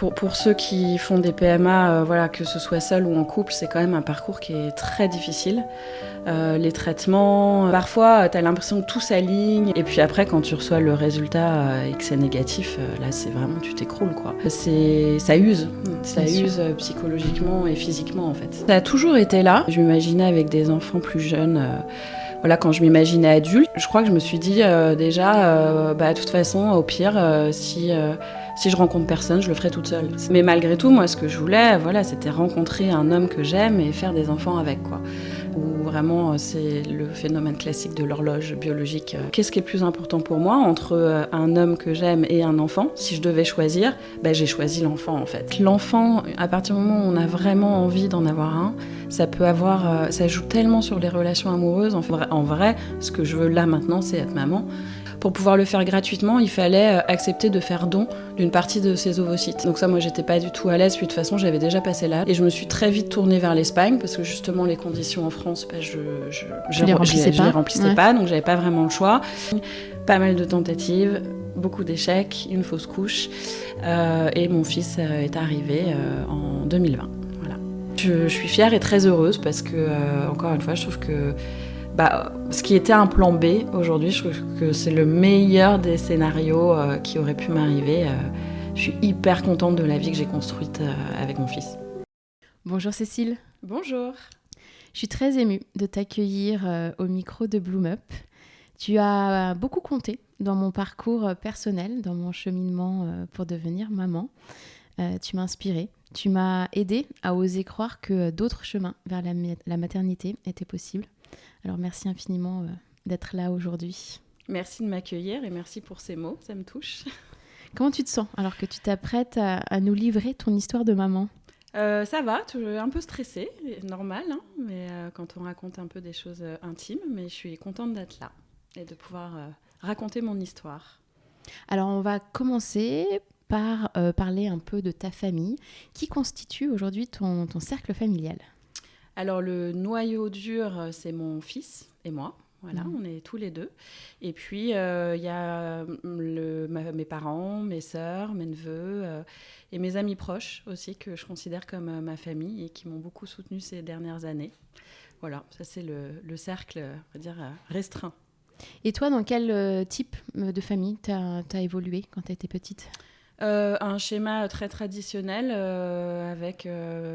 Pour ceux qui font des PMA, voilà, que ce soit seul ou en couple, c'est quand même un parcours qui est très difficile. Les traitements, parfois tu as l'impression que tout s'aligne et puis après quand tu reçois le résultat et que c'est négatif, là c'est vraiment tu t'écroules quoi. Ça use psychologiquement et physiquement en fait. Ça a toujours été là. Je m'imaginais avec des enfants plus jeunes. Voilà, quand je m'imaginais adulte, je crois que je me suis dit déjà, de toute façon, au pire, si je rencontre personne, je le ferai toute seule. Mais malgré tout, moi, ce que je voulais, voilà, c'était rencontrer un homme que j'aime et faire des enfants avec, quoi. Où vraiment, c'est le phénomène classique de l'horloge biologique. Qu'est-ce qui est le plus important pour moi entre un homme que j'aime et un enfant? Si je devais choisir, j'ai choisi l'enfant, en fait. L'enfant, à partir du moment où on a vraiment envie d'en avoir un, ça peut avoir, ça joue tellement sur les relations amoureuses. En vrai, ce que je veux là maintenant, c'est être maman. Pour pouvoir le faire gratuitement, il fallait accepter de faire don d'une partie de ses ovocytes. Donc ça, moi, j'étais pas du tout à l'aise. Puis de toute façon, j'avais déjà passé là. Et je me suis très vite tournée vers l'Espagne parce que justement, les conditions en France, je les remplissais pas. Donc j'avais pas vraiment le choix. Pas mal de tentatives, beaucoup d'échecs, une fausse couche. Et mon fils est arrivé en 2020. Voilà. Je suis fière et très heureuse parce que, encore une fois, je trouve que ce qui était un plan B, aujourd'hui, je trouve que c'est le meilleur des scénarios qui aurait pu m'arriver. Je suis hyper contente de la vie que j'ai construite avec mon fils. Bonjour Cécile. Bonjour. Je suis très émue de t'accueillir au micro de Bloom Up. Tu as beaucoup compté dans mon parcours personnel, dans mon cheminement pour devenir maman. Tu m'as inspirée. Tu m'as aidée à oser croire que d'autres chemins vers la maternité étaient possibles. Alors merci infiniment d'être là aujourd'hui. Merci de m'accueillir et merci pour ces mots, ça me touche. Comment tu te sens alors que tu t'apprêtes à nous livrer ton histoire de maman ? Ça va, un peu stressée, normal, hein, mais quand on raconte un peu des choses intimes, mais je suis contente d'être là et de pouvoir raconter mon histoire. Alors on va commencer par parler un peu de ta famille. Qui constitue aujourd'hui ton cercle familial ? Alors le noyau dur, c'est mon fils et moi. Voilà, on est tous les deux. Et puis, y a mes parents, mes sœurs, mes neveux et mes amis proches aussi, que je considère comme ma famille et qui m'ont beaucoup soutenue ces dernières années. Voilà, ça c'est le cercle, on va dire, restreint. Et toi, dans quel type de famille t'as évolué quand t'étais petite ? Un schéma très traditionnel avec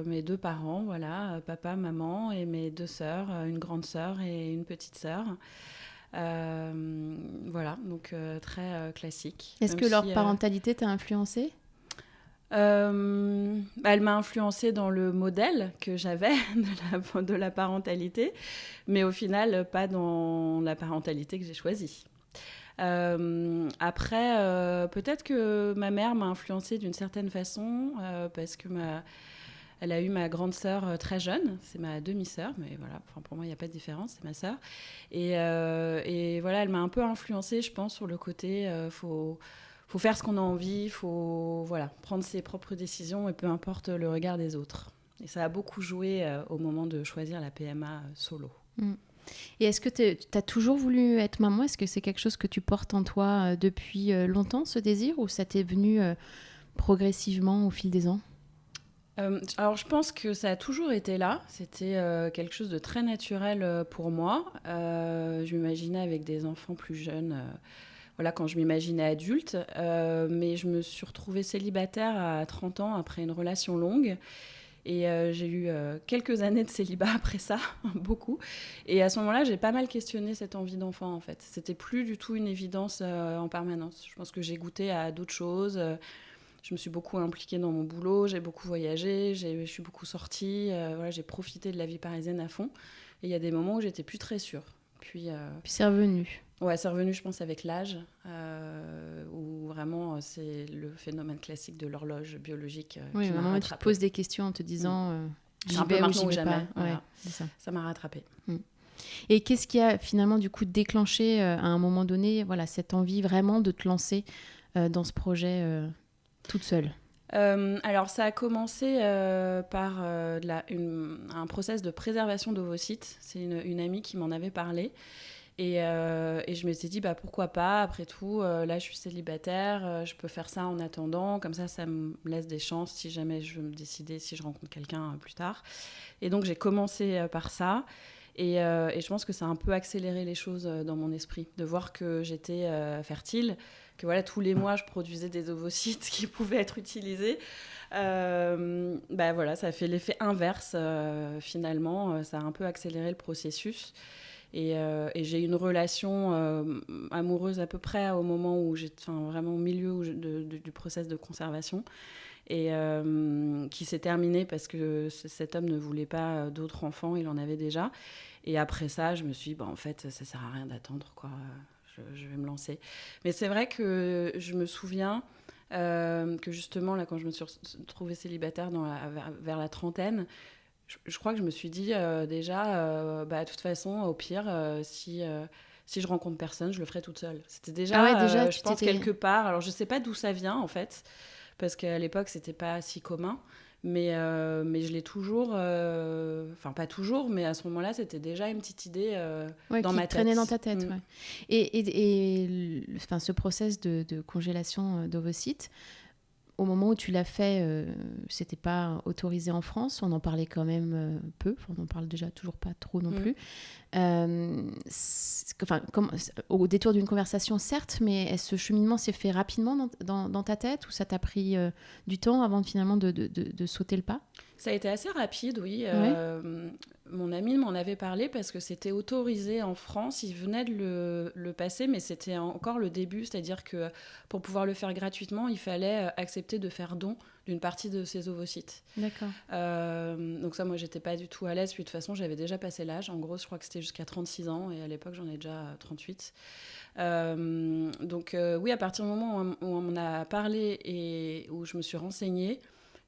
mes deux parents, voilà, papa, maman et mes deux sœurs, une grande sœur et une petite sœur. Voilà, donc très classique. Est-ce que leur parentalité t'a influencée ? Elle m'a influencée dans le modèle que j'avais de la parentalité, mais au final, pas dans la parentalité que j'ai choisie. Après, peut-être que ma mère m'a influencée d'une certaine façon parce que elle a eu ma grande sœur très jeune, c'est ma demi-sœur, mais voilà, pour moi il n'y a pas de différence, c'est ma sœur. Et voilà, elle m'a un peu influencée, je pense, sur le côté faut faire ce qu'on a envie, faut prendre ses propres décisions et peu importe le regard des autres. Et ça a beaucoup joué au moment de choisir la PMA solo. Et est-ce que tu as toujours voulu être maman ? Est-ce que c'est quelque chose que tu portes en toi depuis longtemps, ce désir, ou ça t'est venu progressivement au fil des ans ? Alors, je pense que ça a toujours été là. C'était quelque chose de très naturel pour moi. Je m'imaginais avec des enfants plus jeunes, quand je m'imaginais adulte. Mais je me suis retrouvée célibataire à 30 ans après une relation longue. Et j'ai eu quelques années de célibat après ça, beaucoup. Et à ce moment-là, j'ai pas mal questionné cette envie d'enfant, en fait. C'était plus du tout une évidence en permanence. Je pense que j'ai goûté à d'autres choses. Je me suis beaucoup impliquée dans mon boulot, j'ai beaucoup voyagé, je suis beaucoup sortie. J'ai profité de la vie parisienne à fond. Et il y a des moments où j'étais plus très sûre. Puis c'est revenu. Ouais, c'est revenu, je pense, avec l'âge, où vraiment c'est le phénomène classique de l'horloge biologique oui, qui m'a rattrapée. Tu te poses des questions en te disant j'y vais ou j'y vais jamais. Pas. Voilà. Ouais, c'est ça m'a rattrapée. Et qu'est-ce qui a finalement du coup déclenché à un moment donné cette envie vraiment de te lancer dans ce projet toute seule ? Alors ça a commencé par un process de préservation d'ovocytes. C'est une amie qui m'en avait parlé. Et je me suis dit, pourquoi pas, après tout, là je suis célibataire, je peux faire ça en attendant, comme ça me laisse des chances si jamais je veux me décider, si je rencontre quelqu'un plus tard. Et donc j'ai commencé par ça. Et je pense que ça a un peu accéléré les choses dans mon esprit, de voir que j'étais fertile, que voilà, tous les mois je produisais des ovocytes qui pouvaient être utilisés. Voilà, ça a fait l'effet inverse finalement, ça a un peu accéléré le processus. Et j'ai eu une relation amoureuse à peu près au moment où j'étais vraiment au milieu du process de conservation, et qui s'est terminée parce que cet homme ne voulait pas d'autres enfants, il en avait déjà. Et après ça, je me suis dit, en fait, ça sert à rien d'attendre, quoi. Je vais me lancer. Mais c'est vrai que je me souviens que justement, là, quand je me suis retrouvée célibataire vers la trentaine, je crois que je me suis dit déjà, de toute façon, au pire, si je rencontre personne, je le ferai toute seule. C'était déjà, je pense, quelque part. Alors, je sais pas d'où ça vient, en fait, parce qu'à l'époque, c'était pas si commun. Mais je l'ai toujours, pas toujours, mais à ce moment-là, c'était déjà une petite idée dans ma tête. Qui traînait dans ta tête, ouais. Et ce process de congélation d'ovocytes, au moment où tu l'as fait, c'était pas autorisé en France, on en parlait quand même peu, on en parle déjà toujours pas trop non plus. Au détour d'une conversation, certes, mais ce cheminement s'est fait rapidement dans ta tête, ou ça t'a pris du temps avant finalement de sauter le pas ? Ça a été assez rapide, oui. Ouais. Mon ami m'en avait parlé parce que c'était autorisé en France. Il venait de le passer, mais c'était encore le début. C'est-à-dire que pour pouvoir le faire gratuitement, il fallait accepter de faire don d'une partie de ses ovocytes. D'accord. Donc ça, moi, j'étais pas du tout à l'aise. Puis de toute façon, j'avais déjà passé l'âge. En gros, je crois que c'était jusqu'à 36 ans. Et à l'époque, j'en ai déjà 38. Oui, à partir du moment où on m'en a parlé et où je me suis renseignée,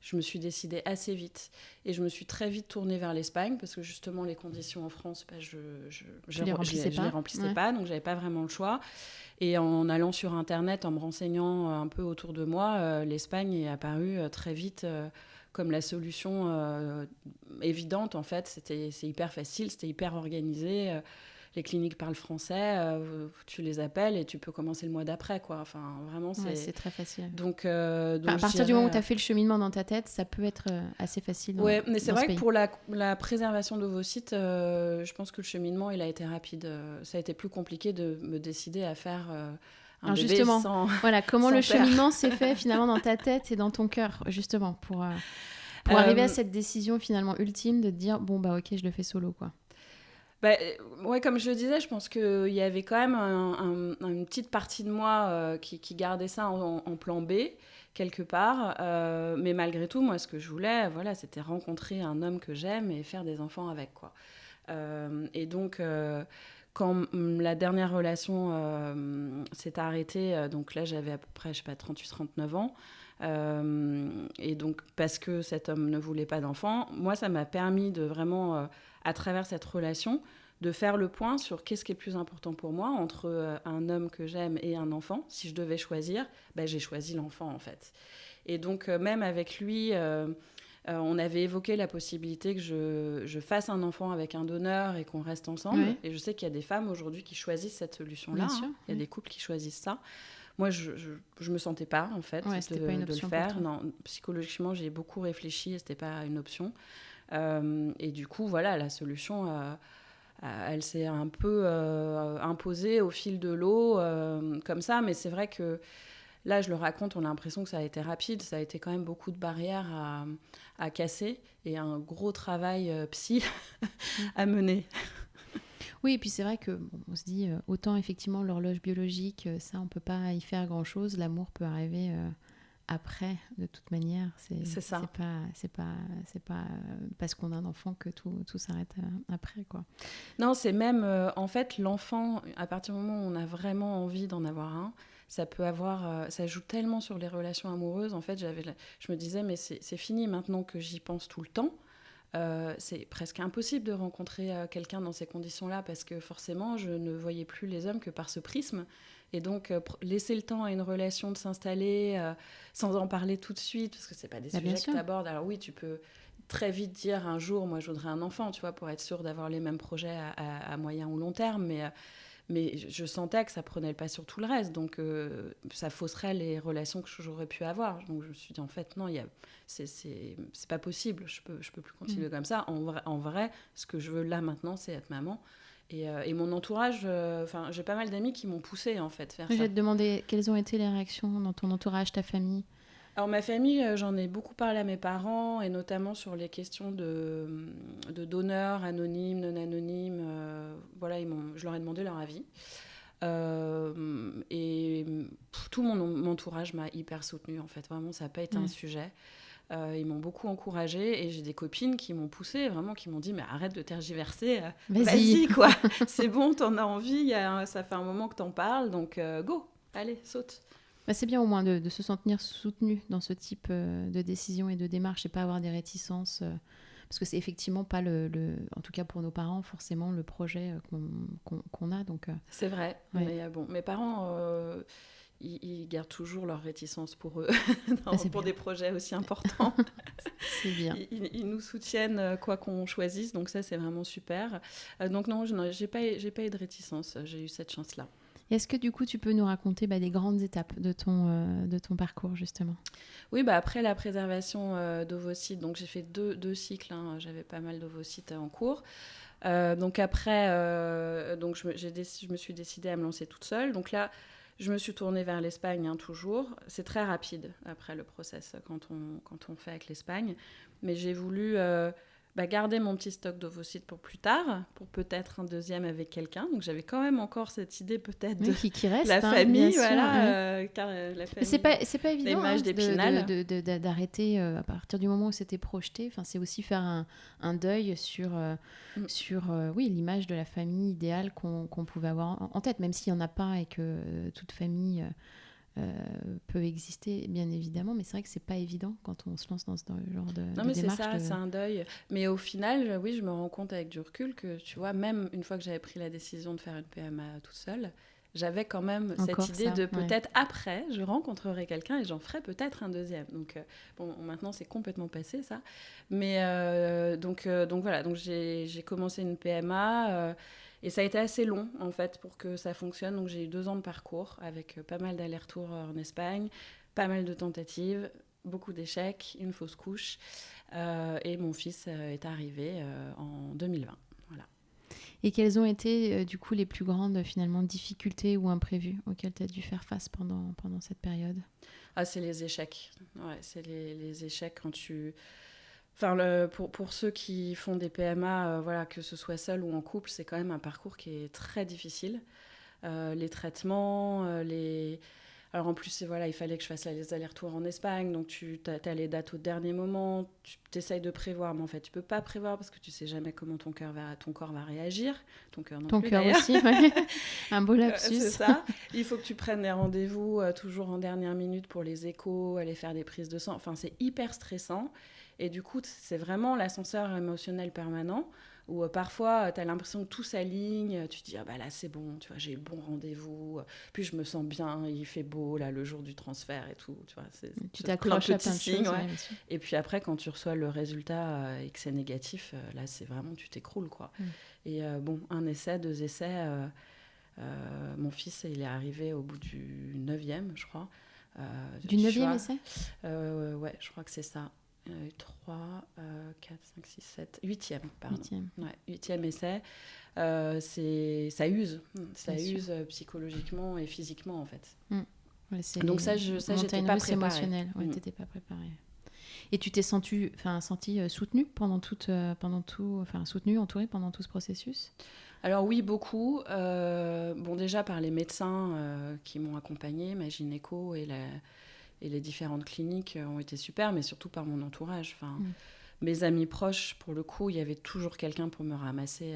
je me suis décidée assez vite. Et je me suis très vite tournée vers l'Espagne parce que justement, les conditions en France, je les remplissais pas. Donc, j'avais pas vraiment le choix. Et en allant sur Internet, en me renseignant un peu autour de moi, l'Espagne est apparue très vite comme la solution évidente. En fait, c'est hyper facile, c'était hyper organisé. Les cliniques parlent français, tu les appelles et tu peux commencer le mois d'après, quoi. Enfin, vraiment, c'est très facile. Donc à partir du moment où tu as fait le cheminement dans ta tête, ça peut être assez facile. Ouais, mais c'est vrai que pour la préservation d'ovocytes, je pense que le cheminement, il a été rapide. Ça a été plus compliqué de me décider à faire un bébé justement, sans voilà, comment sans le père. cheminement s'est fait finalement dans ta tête et dans ton cœur, justement, pour arriver à cette décision finalement ultime de te dire, ok, je le fais solo, quoi. Ouais, comme je le disais, je pense qu'il y avait quand même une petite partie de moi qui gardait ça en plan B, quelque part. Mais malgré tout, moi, ce que je voulais, voilà, c'était rencontrer un homme que j'aime et faire des enfants avec, quoi. Et donc, quand la dernière relation s'est arrêtée, donc là, j'avais à peu près, 38-39 ans. Et donc, parce que cet homme ne voulait pas d'enfants, moi, ça m'a permis de vraiment, à travers cette relation, de faire le point sur qu'est-ce qui est le plus important pour moi entre un homme que j'aime et un enfant. Si je devais choisir, j'ai choisi l'enfant, en fait. Et donc, même avec lui, on avait évoqué la possibilité que je fasse un enfant avec un donneur et qu'on reste ensemble. Oui. Et je sais qu'il y a des femmes aujourd'hui qui choisissent cette solution-là. Bien sûr, Il y a des couples qui choisissent ça. Moi, je me sentais pas, en fait, de le faire. Non, psychologiquement, j'ai beaucoup réfléchi et c'était pas une option. Et du coup, voilà, la solution, elle s'est un peu imposée au fil de l'eau, comme ça. Mais c'est vrai que là, je le raconte, on a l'impression que ça a été rapide. Ça a été quand même beaucoup de barrières à casser et un gros travail psy à mener. Oui, et puis c'est vrai que on se dit, autant effectivement l'horloge biologique, ça on peut pas y faire grand-chose. L'amour peut arriver après, de toute manière. C'est ça. C'est pas parce qu'on a un enfant que tout s'arrête après, quoi. Non, c'est même en fait l'enfant. À partir du moment où on a vraiment envie d'en avoir un, ça peut avoir, ça joue tellement sur les relations amoureuses. En fait, je me disais, mais c'est fini maintenant que j'y pense tout le temps. C'est presque impossible de rencontrer quelqu'un dans ces conditions-là parce que forcément, je ne voyais plus les hommes que par ce prisme. Et donc, laisser le temps à une relation de s'installer sans en parler tout de suite, parce que ce n'est pas des sujets que tu abordes. Alors oui, tu peux très vite dire un jour, moi, je voudrais un enfant, tu vois, pour être sûr d'avoir les mêmes projets à moyen ou long terme. Mais je sentais que ça prenait le pas sur tout le reste, donc ça fausserait les relations que j'aurais pu avoir. Donc je me suis dit, en fait, non, c'est pas possible, je peux plus continuer comme ça. En vrai, ce que je veux là maintenant, c'est être maman. Et mon entourage, j'ai pas mal d'amis qui m'ont poussée en fait faire Je ça. vais te demander quelles ont été les réactions dans ton entourage, ta famille. Alors ma famille, j'en ai beaucoup parlé à mes parents, et notamment sur les questions de donneurs, anonymes, non anonymes. Voilà, je leur ai demandé leur avis. Tout mon entourage m'a hyper soutenue en fait. Vraiment, ça n'a pas été un sujet. Ils m'ont beaucoup encouragée, et j'ai des copines qui m'ont poussée, vraiment, qui m'ont dit mais arrête de tergiverser, vas-y quoi, c'est bon, t'en as envie, ça fait un moment que t'en parles, donc go, allez, saute. Bah, c'est bien au moins de se sentir soutenu dans ce type de décision et de démarche, et pas avoir des réticences, parce que c'est effectivement pas en tout cas pour nos parents, forcément le projet qu'on a. Donc, c'est vrai, ouais. Mais bon, mes parents, ils gardent toujours leur réticence pour eux, pour des projets aussi importants. C'est bien. Ils nous soutiennent quoi qu'on choisisse, donc ça c'est vraiment super. Donc non, j'ai pas eu de réticence, j'ai eu cette chance-là. Est-ce que du coup tu peux nous raconter des grandes étapes de ton parcours justement ? Oui, après la préservation d'ovocytes, donc j'ai fait deux cycles, hein, j'avais pas mal d'ovocytes en cours. Donc après, je me suis décidée à me lancer toute seule. Donc là, je me suis tournée vers l'Espagne, hein, toujours. C'est très rapide après le process quand on fait avec l'Espagne. Mais j'ai voulu garder mon petit stock d'ovocytes pour plus tard, pour peut-être un deuxième avec quelqu'un. Donc j'avais quand même encore cette idée peut-être de qui reste, la famille, bien voilà. Sûr, Car la famille, c'est pas évident l'image d'Épinal. d'arrêter à partir du moment où c'était projeté. Enfin, c'est aussi faire un deuil sur l'image de la famille idéale qu'on pouvait avoir en tête, même s'il n'y en a pas et que toute famille peut exister, bien évidemment, mais c'est vrai que c'est pas évident quand on se lance dans ce genre de Non, mais démarche. c'est ça, c'est un deuil. Mais au final, oui, je me rends compte avec du recul que, tu vois, même une fois que j'avais pris la décision de faire une PMA toute seule, j'avais quand même Encore cette idée ça, de peut-être après, je rencontrerai quelqu'un et j'en ferai peut-être un deuxième. Donc, maintenant, c'est complètement passé, ça. Mais donc voilà, donc j'ai commencé une PMA et ça a été assez long, en fait, pour que ça fonctionne. Donc, j'ai eu 2 ans de parcours avec pas mal d'allers-retours en Espagne, pas mal de tentatives, beaucoup d'échecs, une fausse couche. Et mon fils est arrivé en 2020. Voilà. Et quelles ont été du coup les plus grandes finalement difficultés ou imprévus auxquels tu as dû faire face pendant cette période ? C'est les échecs. Ouais, c'est les échecs quand tu... pour ceux qui font des PMA, voilà, que ce soit seul ou en couple, c'est quand même un parcours qui est très difficile. Les traitements, Alors en plus, il fallait que je fasse les allers-retours en Espagne, donc tu as les dates au dernier moment, tu essayes de prévoir, mais en fait tu peux pas prévoir parce que tu sais jamais comment ton corps va réagir, ton cœur non ton plus cœur d'ailleurs. Aussi, ouais. Un beau lapsus. C'est ça, il faut que tu prennes des rendez-vous toujours en dernière minute pour les échos, aller faire des prises de sang, enfin c'est hyper stressant, et du coup c'est vraiment l'ascenseur émotionnel permanent, où parfois tu as l'impression que tout s'aligne, tu te dis là c'est bon, tu vois, j'ai le bon rendez-vous, puis je me sens bien, il fait beau là le jour du transfert et tout, tu vois, tu t'accroches à plein de signes, choses, ouais. ouais, Et puis après quand tu reçois le résultat et que c'est négatif, là c'est vraiment tu t'écroules quoi. Et un essai, 2 essais, mon fils il est arrivé au bout du 9e je crois. Du 9e essai Ouais, je crois que c'est ça. 3, 4, 5, 6, 7, 8e, pardon. 8e. Ouais, 8e essai. Ça use. Ça Bien use sûr. psychologiquement et physiquement, en fait. Ouais, donc j'étais pas préparée. Émotionnelle. Ouais, t'étais pas préparée. Et tu t'es sentie soutenue soutenue, entourée pendant tout ce processus ? Alors oui, beaucoup. Déjà par les médecins qui m'ont accompagnée, ma gynéco et les différentes cliniques ont été super, mais surtout par mon entourage. Mes amis proches, pour le coup, il y avait toujours quelqu'un pour me ramasser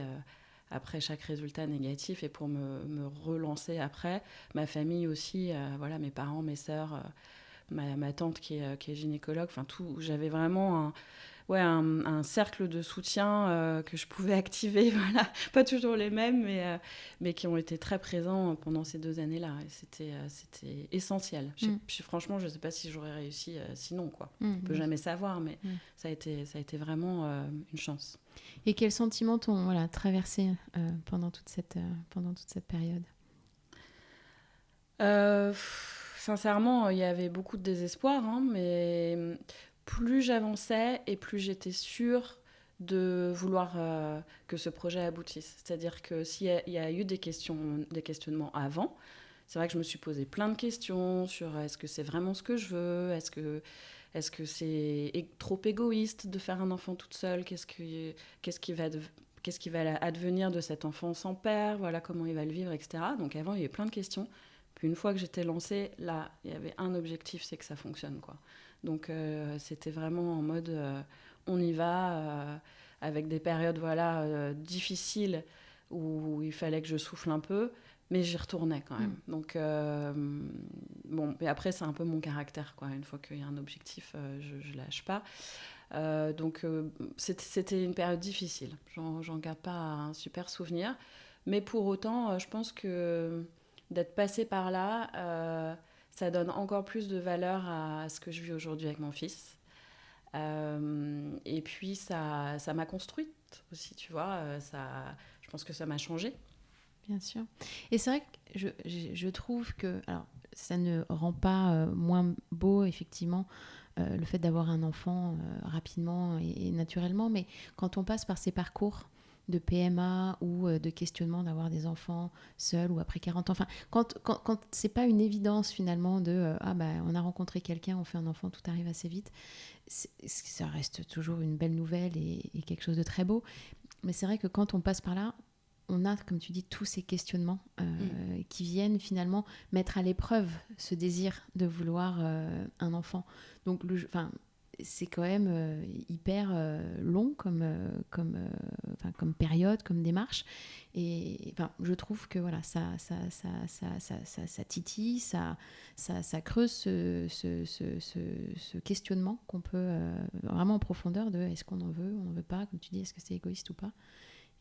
après chaque résultat négatif et pour me relancer après. Ma famille aussi, mes parents, mes sœurs, ma tante qui est gynécologue. J'avais vraiment un cercle de soutien que je pouvais activer, voilà. Pas toujours les mêmes, mais qui ont été très présents pendant ces 2 années-là. Et c'était essentiel. Franchement, je ne sais pas si j'aurais réussi sinon, quoi. On ne peut jamais savoir, mais ça a été vraiment une chance. Et quels sentiments t'ont traversé pendant toute cette période ? Sincèrement, il y avait beaucoup de désespoir, hein, mais plus j'avançais et plus j'étais sûre de vouloir que ce projet aboutisse. C'est-à-dire que s'il y a eu des questionnements avant, c'est vrai que je me suis posé plein de questions sur est-ce que c'est vraiment ce que je veux, est-ce que c'est trop égoïste de faire un enfant toute seule, qu'est-ce qui va advenir de cet enfant sans père, voilà, comment il va le vivre, etc. Donc avant, il y avait plein de questions. Puis une fois que j'étais lancée, là, il y avait un objectif, c'est que ça fonctionne, quoi. Donc c'était vraiment en mode on y va, avec des périodes difficiles où il fallait que je souffle un peu, mais j'y retournais quand même. Donc bon, et après c'est un peu mon caractère, quoi. Une fois qu'il y a un objectif, je lâche pas. Donc c'était une période difficile. J'en garde pas un super souvenir, mais pour autant, je pense que d'être passée par là, ça donne encore plus de valeur à ce que je vis aujourd'hui avec mon fils. Et puis ça m'a construite aussi, tu vois. Je pense que ça m'a changée. Bien sûr. Et c'est vrai que je trouve que... Alors, ça ne rend pas moins beau, effectivement, le fait d'avoir un enfant rapidement et naturellement, mais quand on passe par ces parcours de PMA ou de questionnement d'avoir des enfants seuls ou après 40 ans, enfin, quand c'est pas une évidence finalement de on a rencontré quelqu'un, on fait un enfant, tout arrive assez vite, ça reste toujours une belle nouvelle et quelque chose de très beau. Mais c'est vrai que quand on passe par là, on a, comme tu dis, tous ces questionnements qui viennent finalement mettre à l'épreuve ce désir de vouloir un enfant. Donc, c'est quand même hyper long comme période, comme démarche. Et je trouve que voilà, ça titille, ça creuse ce questionnement qu'on peut vraiment en profondeur de est-ce qu'on en veut, on n'en veut pas, comme tu dis, est-ce que c'est égoïste ou pas.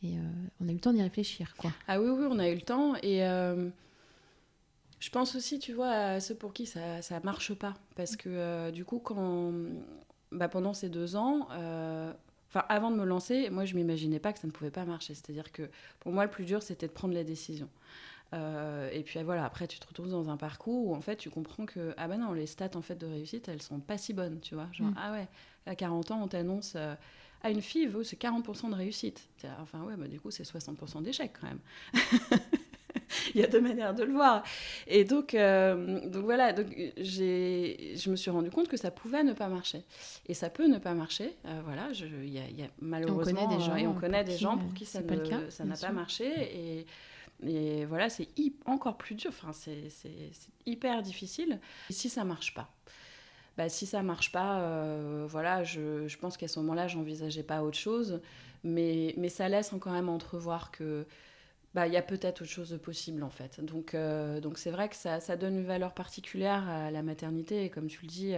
Et on a eu le temps d'y réfléchir, quoi. Ah oui, on a eu le temps. Et je pense aussi, tu vois, à ceux pour qui ça marche pas. Parce que du coup, pendant ces 2 ans, avant de me lancer, moi, je m'imaginais pas que ça ne pouvait pas marcher. C'est-à-dire que pour moi, le plus dur, c'était de prendre les décisions. Et puis voilà, après, tu te retrouves dans un parcours où en fait, tu comprends que non, les stats en fait, de réussite, elles sont pas si bonnes, tu vois. Genre, à 40 ans, on t'annonce... à une FIV, c'est 40% de réussite. Du coup, c'est 60% d'échec quand même. Il y a 2 manières de le voir. Et donc voilà, je me suis rendu compte que ça pouvait ne pas marcher. Et ça peut ne pas marcher. Il y a malheureusement... On connaît des gens pour qui ça n'a pas marché. Et voilà, c'est encore plus dur. C'est hyper difficile. Et si ça marche pas, si ça marche pas, je pense qu'à ce moment-là, j'envisageais pas autre chose, mais ça laisse quand même entrevoir que y a peut-être autre chose de possible en fait. Donc c'est vrai que ça donne une valeur particulière à la maternité, et comme tu le dis,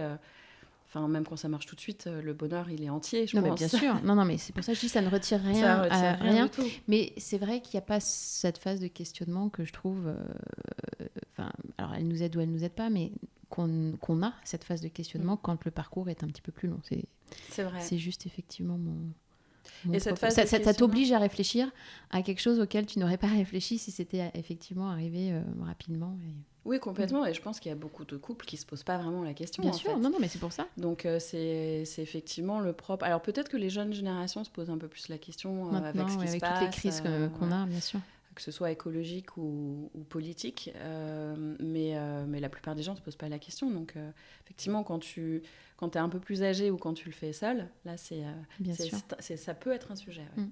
même quand ça marche tout de suite, le bonheur il est entier, je pense. Mais bien sûr, non, mais c'est pour ça que je dis ça ne retire rien, ça retire rien du tout. Mais c'est vrai qu'il n'y a pas cette phase de questionnement que je trouve, alors elle nous aide ou elle nous aide pas, mais qu'on a cette phase de questionnement quand le parcours est un petit peu plus long. C'est vrai. C'est juste effectivement mon et cette phase ça t'oblige à réfléchir à quelque chose auquel tu n'aurais pas réfléchi si c'était effectivement arrivé rapidement. Oui, complètement. Et je pense qu'il y a beaucoup de couples qui ne se posent pas vraiment la question. Bien sûr, non, mais c'est pour ça. Donc c'est effectivement le propre. Alors peut-être que les jeunes générations se posent un peu plus la question maintenant, avec ce qui se passe. Avec toutes les crises qu'on a, bien sûr. Que ce soit écologique ou politique, mais la plupart des gens ne se posent pas la question. Donc effectivement, quand tu es un peu plus âgé ou quand tu le fais seul, là, ça peut être un sujet. Ouais.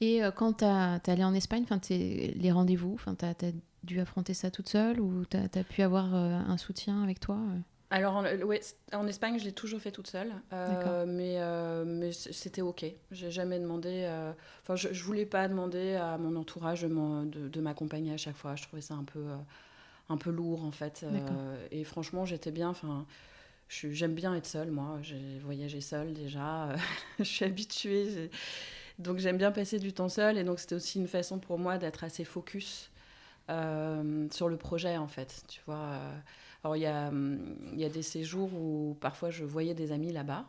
Et quand tu es allée en Espagne, les rendez-vous, tu as dû affronter ça toute seule ou tu as pu avoir un soutien avec toi Alors, en Espagne, je l'ai toujours fait toute seule, mais c'était OK. J'ai jamais demandé... je voulais pas demander à mon entourage de m'accompagner à chaque fois. Je trouvais ça un peu lourd, en fait. Et franchement, j'étais bien... j'aime bien être seule, moi. J'ai voyagé seule déjà. Je suis habituée. Donc j'aime bien passer du temps seule. Et donc c'était aussi une façon pour moi d'être assez focus sur le projet, en fait. Tu vois. Alors il y a des séjours où parfois je voyais des amis là-bas.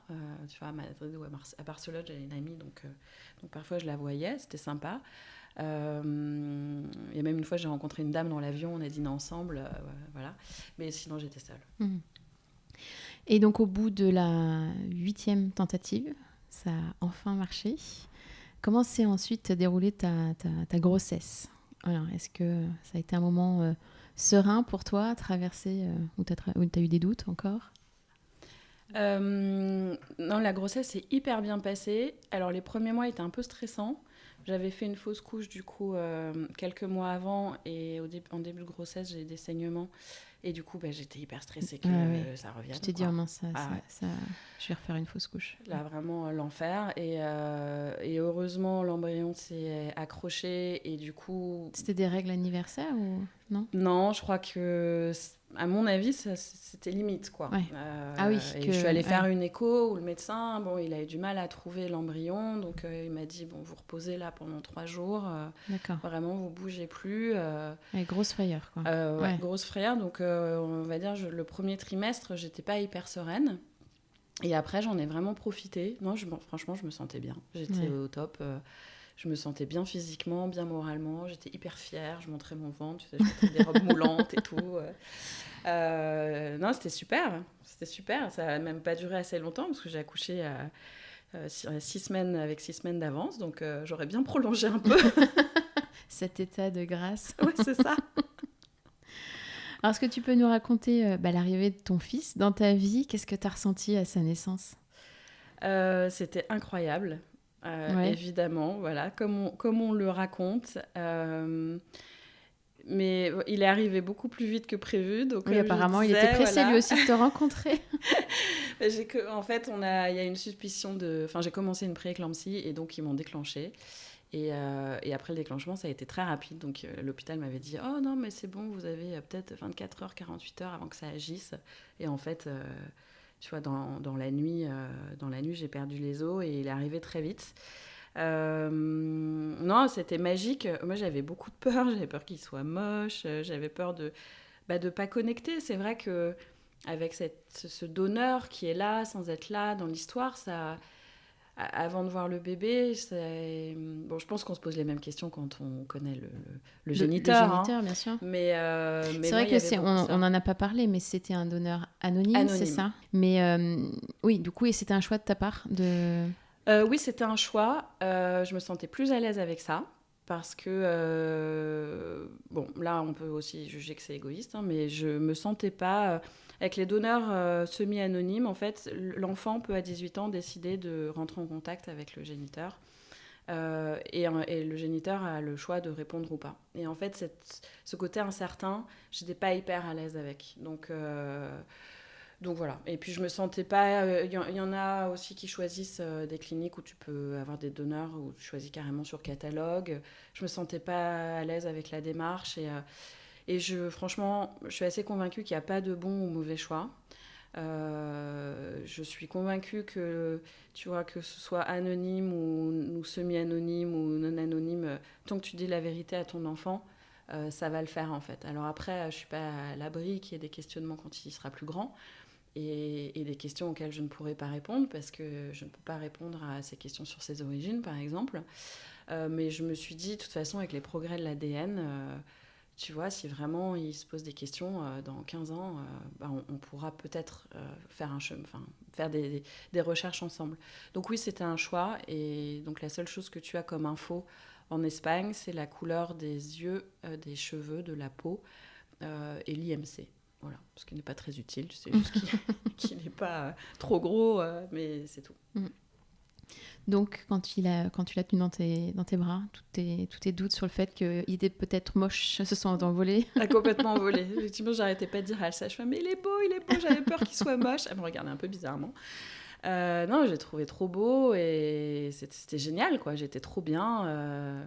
Tu vois, à Madrid ou à Barcelone, j'avais une amie. Donc parfois je la voyais. C'était sympa. Il y a même une fois, j'ai rencontré une dame dans l'avion. On a dîné ensemble. Voilà. Mais sinon, j'étais seule. Mmh. Et donc, au bout de la 8e tentative, ça a enfin marché. Comment s'est ensuite déroulée ta grossesse? Alors, est-ce que ça a été un moment serein pour toi, traversé, où tu as eu des doutes encore? Non, la grossesse s'est hyper bien passée. Alors, les premiers mois étaient un peu stressants. J'avais fait une fausse couche, du coup, quelques mois avant. Et en début de grossesse, j'ai eu des saignements. Et du coup, j'étais hyper stressée que ça revienne. Tu t'es dit, oh mince, ouais. je vais refaire une fausse couche. Là, vraiment, l'enfer. Et heureusement, l'embryon s'est accroché. Et du coup... C'était des règles anniversaires ou non? Non, je crois que, à mon avis, c'était limite, quoi. Ouais. Ah oui. Et je suis allée faire une écho où le médecin, il a eu du mal à trouver l'embryon. Donc, il m'a dit, vous reposez là pendant 3 jours. D'accord. Vraiment, vous bougez plus. Grosse frayeur, quoi. Ouais, grosse frayeur. Donc, on va dire, le premier trimestre, j'étais pas hyper sereine. Et après, j'en ai vraiment profité. Non, franchement, je me sentais bien. J'étais au top. Je me sentais bien physiquement, bien moralement. J'étais hyper fière. Je montrais mon ventre. Je mettais des robes moulantes et tout. Non, c'était super. C'était super. Ça n'a même pas duré assez longtemps parce que j'ai accouché à 6 semaines, avec 6 semaines d'avance. Donc, j'aurais bien prolongé un peu. Cet état de grâce. Ouais, c'est ça. Alors, est-ce que tu peux nous raconter l'arrivée de ton fils dans ta vie? Qu'est-ce que tu as ressenti à sa naissance? C'était incroyable. Évidemment, voilà, comme on le raconte. Mais il est arrivé beaucoup plus vite que prévu. Donc, oui, apparemment, il était pressé lui aussi de te rencontrer. En fait, il y a une suspicion de... Enfin, j'ai commencé une pré-éclampsie et donc ils m'ont déclenché. Et après le déclenchement, ça a été très rapide. Donc l'hôpital m'avait dit « Oh non, mais c'est bon, vous avez peut-être 24 heures, 48 heures avant que ça agisse. » Et en fait... tu vois, dans la nuit, j'ai perdu les os et il est arrivé très vite. Non, c'était magique. Moi, j'avais beaucoup de peur. J'avais peur qu'il soit moche. J'avais peur de pas connecter. C'est vrai que avec ce donneur qui est là, sans être là dans l'histoire, ça... Avant de voir le bébé, bon, je pense qu'on se pose les mêmes questions quand on connaît le géniteur. Le géniteur, bien sûr. Mais c'est vrai on n'en a pas parlé, mais c'était un donneur anonyme. C'est ça. Mais oui, du coup, et c'était un choix de ta part de... Oui, c'était un choix. Je me sentais plus à l'aise avec ça. Parce que, bon, là, on peut aussi juger que c'est égoïste, hein, mais je me sentais pas... avec les donneurs semi-anonymes, en fait, l'enfant peut à 18 ans décider de rentrer en contact avec le géniteur. Et le géniteur a le choix de répondre ou pas. Et en fait, ce côté incertain, j'étais pas hyper à l'aise avec. Donc voilà. Et puis je me sentais pas... Il y en a aussi qui choisissent des cliniques où tu peux avoir des donneurs, où tu choisis carrément sur catalogue. Je me sentais pas à l'aise avec la démarche. Et franchement, je suis assez convaincue qu'il n'y a pas de bon ou mauvais choix. Je suis convaincue que, tu vois, que ce soit anonyme ou semi-anonyme ou non anonyme, tant que tu dis la vérité à ton enfant, ça va le faire en fait. Alors après, je ne suis pas à l'abri qu'il y ait des questionnements quand il sera plus grand et des questions auxquelles je ne pourrai pas répondre parce que je ne peux pas répondre à ces questions sur ses origines, par exemple. Mais je me suis dit, de toute façon, avec les progrès de l'ADN... tu vois, si vraiment il se pose des questions, dans 15 ans, on pourra peut-être faire des recherches ensemble. Donc oui, c'était un choix. Et donc la seule chose que tu as comme info en Espagne, c'est la couleur des yeux, des cheveux, de la peau et l'IMC. Voilà, ce qui n'est pas très utile. C'est juste qu'il n'est pas trop gros, mais c'est tout. Donc, quand tu l'as tenu dans tes bras, tous tes doutes sur le fait qu'il était peut-être moche se sont envolés. Complètement envolé. Effectivement, j'arrêtais pas de dire à la sage-femme, mais il est beau, j'avais peur qu'il soit moche. Elle me regardait un peu bizarrement. Non, j'ai trouvé trop beau et c'était génial, quoi. J'étais trop bien.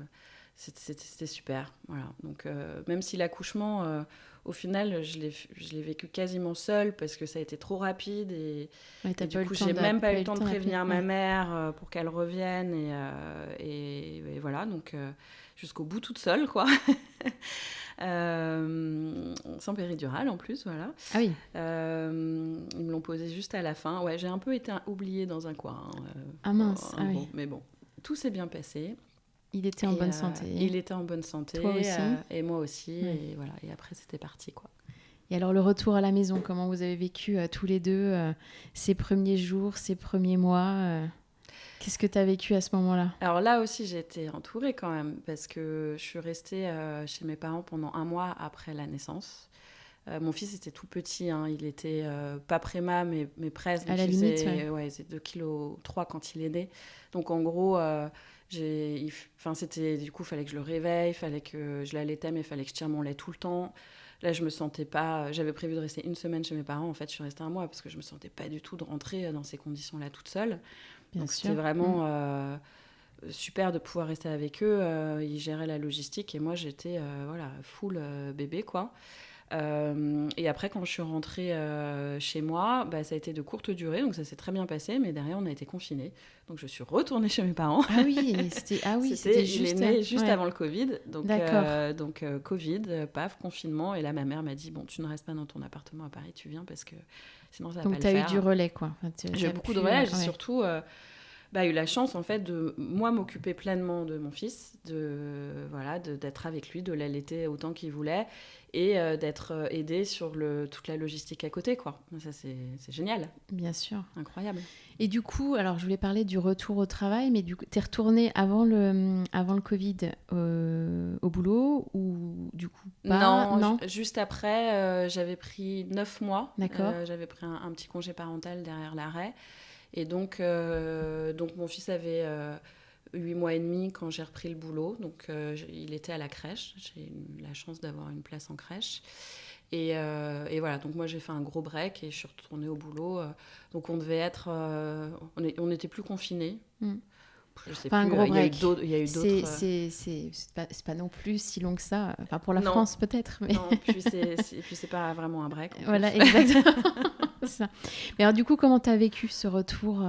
C'était super. Voilà. Donc, même si l'accouchement, au final, je l'ai vécu quasiment seule parce que ça a été trop rapide et du coup, j'ai même pas eu le temps de prévenir ma mère pour qu'elle revienne et voilà, donc jusqu'au bout toute seule, quoi. Sans péridurale en plus, voilà. Ah oui. Ils me l'ont posé juste à la fin. Ouais, j'ai un peu été oubliée dans un coin. Ah mince, oui. Mais bon, tout s'est bien passé. Il était en bonne santé. Il était en bonne santé. Toi aussi. Et moi aussi. Ouais. Et voilà. Et après, c'était parti, quoi. Et alors, le retour à la maison, comment vous avez vécu tous les deux ces premiers jours, ces premiers mois Qu'est-ce que tu as vécu à ce moment-là? Alors là aussi, j'ai été entourée quand même, parce que je suis restée chez mes parents pendant 1 mois après la naissance. Mon fils était tout petit, hein, il était pas préma, mais presque. À la limite, il faisait 2,3 kg quand il est né. Donc en gros, c'était, du coup, il fallait que je le réveille, il fallait que je l'allaitais, mais il fallait que je tire mon lait tout le temps. Là, je me sentais pas. J'avais prévu de rester 1 semaine chez mes parents. En fait, je suis restée 1 mois parce que je me sentais pas du tout de rentrer dans ces conditions-là toute seule. Bien Donc sûr. c'était vraiment super de pouvoir rester avec eux. Ils géraient la logistique et moi j'étais full bébé, quoi. Et après, quand je suis rentrée chez moi, ça a été de courte durée, donc ça s'est très bien passé, mais derrière on a été confinés. Donc je suis retournée chez mes parents. Ah oui, c'était juste... Il est né juste avant le Covid. Donc, d'accord. Covid, paf, confinement. Et là, ma mère m'a dit, bon, tu ne restes pas dans ton appartement à Paris, tu viens parce que sinon ça va donc pas le faire. Donc tu as eu du relais, quoi. J'ai eu beaucoup de relais, j'ai surtout... eu la chance en fait de moi m'occuper pleinement de mon fils, d'être avec lui, de l'allaiter autant qu'il voulait et d'être aidée sur toute la logistique à côté, quoi. Ça c'est génial. Bien sûr. Incroyable. Et du coup, alors je voulais parler du retour au travail, mais du coup, t'es retournée avant le Covid au boulot ou du coup pas? Non. Juste après, j'avais pris 9 mois. D'accord. J'avais pris un petit congé parental derrière l'arrêt. Et donc mon fils avait 8 mois et demi quand j'ai repris le boulot. Donc, il était à la crèche. J'ai eu la chance d'avoir une place en crèche. Et voilà, donc moi, j'ai fait un gros break et je suis retournée au boulot. Donc, on devait être... on n'était plus confinés. Je sais plus, un gros break. Il y a eu d'autres... C'est pas non plus si long que ça. Enfin, pour la France, peut-être. Mais... Non, puis c'est pas vraiment un break. Voilà, exactement. Ça. Mais alors, du coup, comment tu as vécu ce retour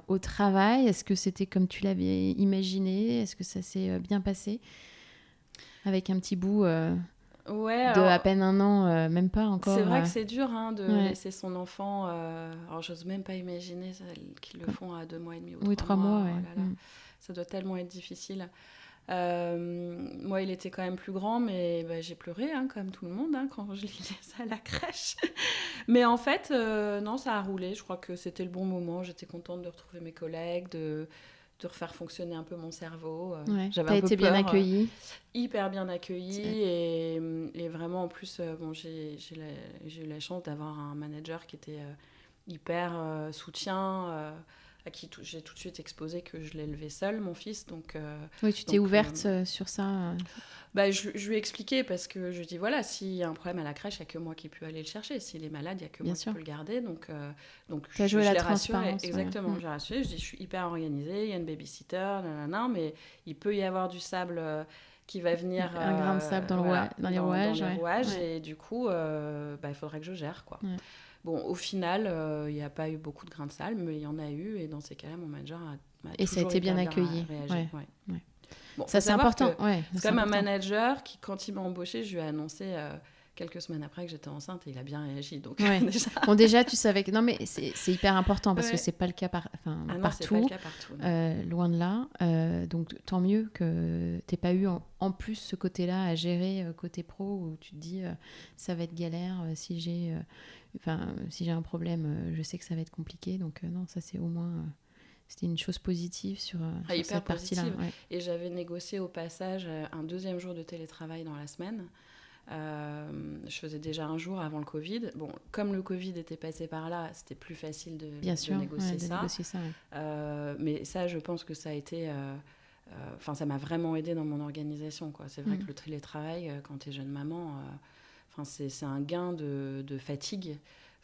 au travail? Est-ce que c'était comme tu l'avais imaginé? Est-ce que ça s'est bien passé? Avec un petit bout de à peine 1 an, même pas encore. C'est vrai que c'est dur de laisser son enfant. Alors, j'ose même pas imaginer qu'ils le font à 2 mois et demi ou 3 mois. Ouais. Oh là là. Ça doit tellement être difficile. Moi, il était quand même plus grand, mais j'ai pleuré, comme tout le monde, quand je l'ai laissé à la crèche. Mais en fait, non, ça a roulé. Je crois que c'était le bon moment. J'étais contente de retrouver mes collègues, de refaire fonctionner un peu mon cerveau. J'avais un peu peur, bien accueillie. Hyper bien accueillie. Et vraiment, en plus, j'ai eu la chance d'avoir un manager qui était hyper soutien, à qui j'ai tout de suite exposé que je l'ai élevé seule, mon fils. Oui, tu t'es ouverte sur ça je lui ai expliqué parce que je lui ai dit, voilà, s'il y a un problème à la crèche, il n'y a que moi qui peux aller le chercher. S'il est malade, il n'y a que moi qui peux le garder. Donc tu as joué la transparence. Exactement, j'ai rassuré. Je dis, je suis hyper organisée, il y a une babysitter, mais il peut y avoir du sable... qui va venir... un grain de sable dans les rouages. Et du coup, il faudrait que je gère, quoi. Ouais. Bon, au final, il n'y a pas eu beaucoup de grains de sable, mais il y en a eu. Et dans ces cas-là, mon manager m'a et ça a été bien accueilli. Ouais. Bon, ça, c'est important. C'est comme un manager qui, quand il m'a embauchée, je lui ai annoncé quelques semaines après que j'étais enceinte et il a bien réagi. Donc, déjà... Bon, déjà, tu savais que... Non, mais c'est hyper important parce que c'est pas le cas partout. C'est pas le cas partout. Loin de là. Donc, tant mieux que tu n'aies pas eu en plus ce côté-là à gérer côté pro où tu te dis ça va être galère si j'ai un problème, je sais que ça va être compliqué. Donc, non, ça, c'est au moins... C'était une chose positive sur cette partie-là. Ouais. Et j'avais négocié au passage un 2e jour de télétravail dans la semaine. Je faisais déjà 1 jour avant le Covid. Bon, comme le Covid était passé par là, c'était plus facile de négocier ça. Mais ça, je pense que ça a été... ça m'a vraiment aidée dans mon organisation, quoi. C'est vrai que le télétravail, quand tu es jeune maman, c'est un gain de fatigue.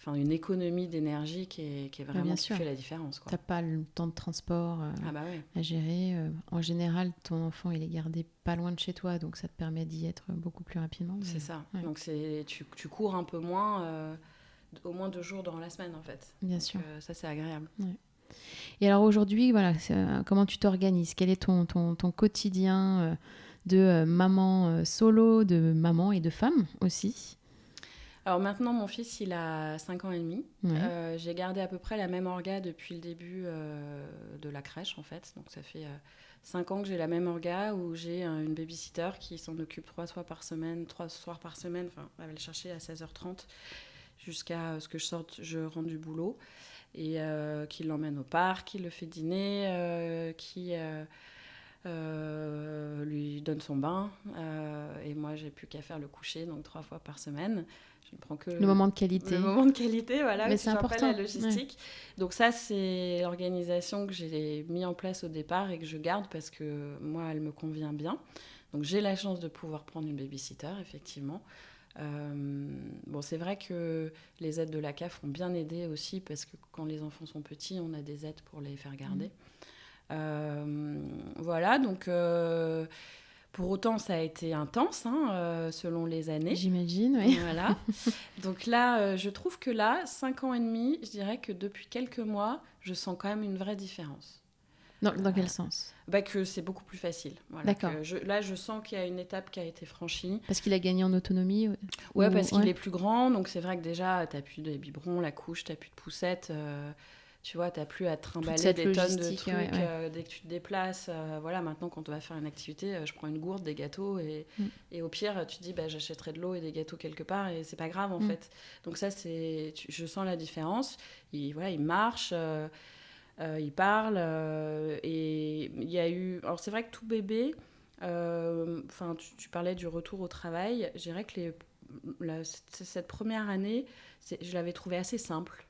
une économie d'énergie qui est vraiment qui fait la différence. Tu n'as pas le temps de transport à gérer. En général, ton enfant, il est gardé pas loin de chez toi, donc ça te permet d'y être beaucoup plus rapidement. C'est ça. Ouais. Donc tu cours un peu moins, au moins 2 jours dans la semaine, en fait. Bien sûr. Ça, c'est agréable. Ouais. Et alors aujourd'hui, voilà, comment tu t'organises ? Quel est ton quotidien de maman solo, de maman et de femme aussi ? Alors maintenant, mon fils, il a 5 ans et demi. Ouais. J'ai gardé à peu près la même orga depuis le début de la crèche, en fait. Donc ça fait 5 ans que j'ai la même orga où j'ai une babysitter qui s'en occupe 3 soirs par semaine. Enfin, elle va le chercher à 16h30 jusqu'à ce que je rentre du boulot. Et qui l'emmène au parc, qui le fait dîner, qui lui donne son bain. Et moi, j'ai plus qu'à faire le coucher, donc 3 fois par semaine. Je ne prends que le moment de qualité. Le moment de qualité, voilà. Mais c'est important. La logistique. Ouais. Donc ça, c'est l'organisation que j'ai mis en place au départ et que je garde parce que moi, elle me convient bien. Donc j'ai la chance de pouvoir prendre une babysitter, effectivement. Bon, c'est vrai que les aides de la CAF ont bien aidé aussi parce que quand les enfants sont petits, on a des aides pour les faire garder. Voilà, donc pour autant, ça a été intense selon les années. J'imagine, oui. Voilà. Donc là, je trouve que là, 5 ans et demi, je dirais que depuis quelques mois, je sens quand même une vraie différence. Dans quel sens ? Que c'est beaucoup plus facile. Voilà, d'accord. Là, je sens qu'il y a une étape qui a été franchie. Parce qu'il a gagné en autonomie Ouais, parce qu'il est plus grand. Donc, c'est vrai que déjà, tu n'as plus de biberons, la couche, tu n'as plus de poussettes. Tu vois, tu n'as plus à te trimballer des tonnes de trucs dès que tu te déplaces. Voilà, maintenant, quand on va faire une activité, je prends une gourde, des gâteaux. Et au pire, tu te dis, j'achèterai de l'eau et des gâteaux quelque part. Et c'est pas grave, en fait. Donc ça, je sens la différence. Il marche... il parle et il y a eu... Alors c'est vrai que tout bébé, tu parlais du retour au travail, je dirais que cette première année, je l'avais trouvé assez simple.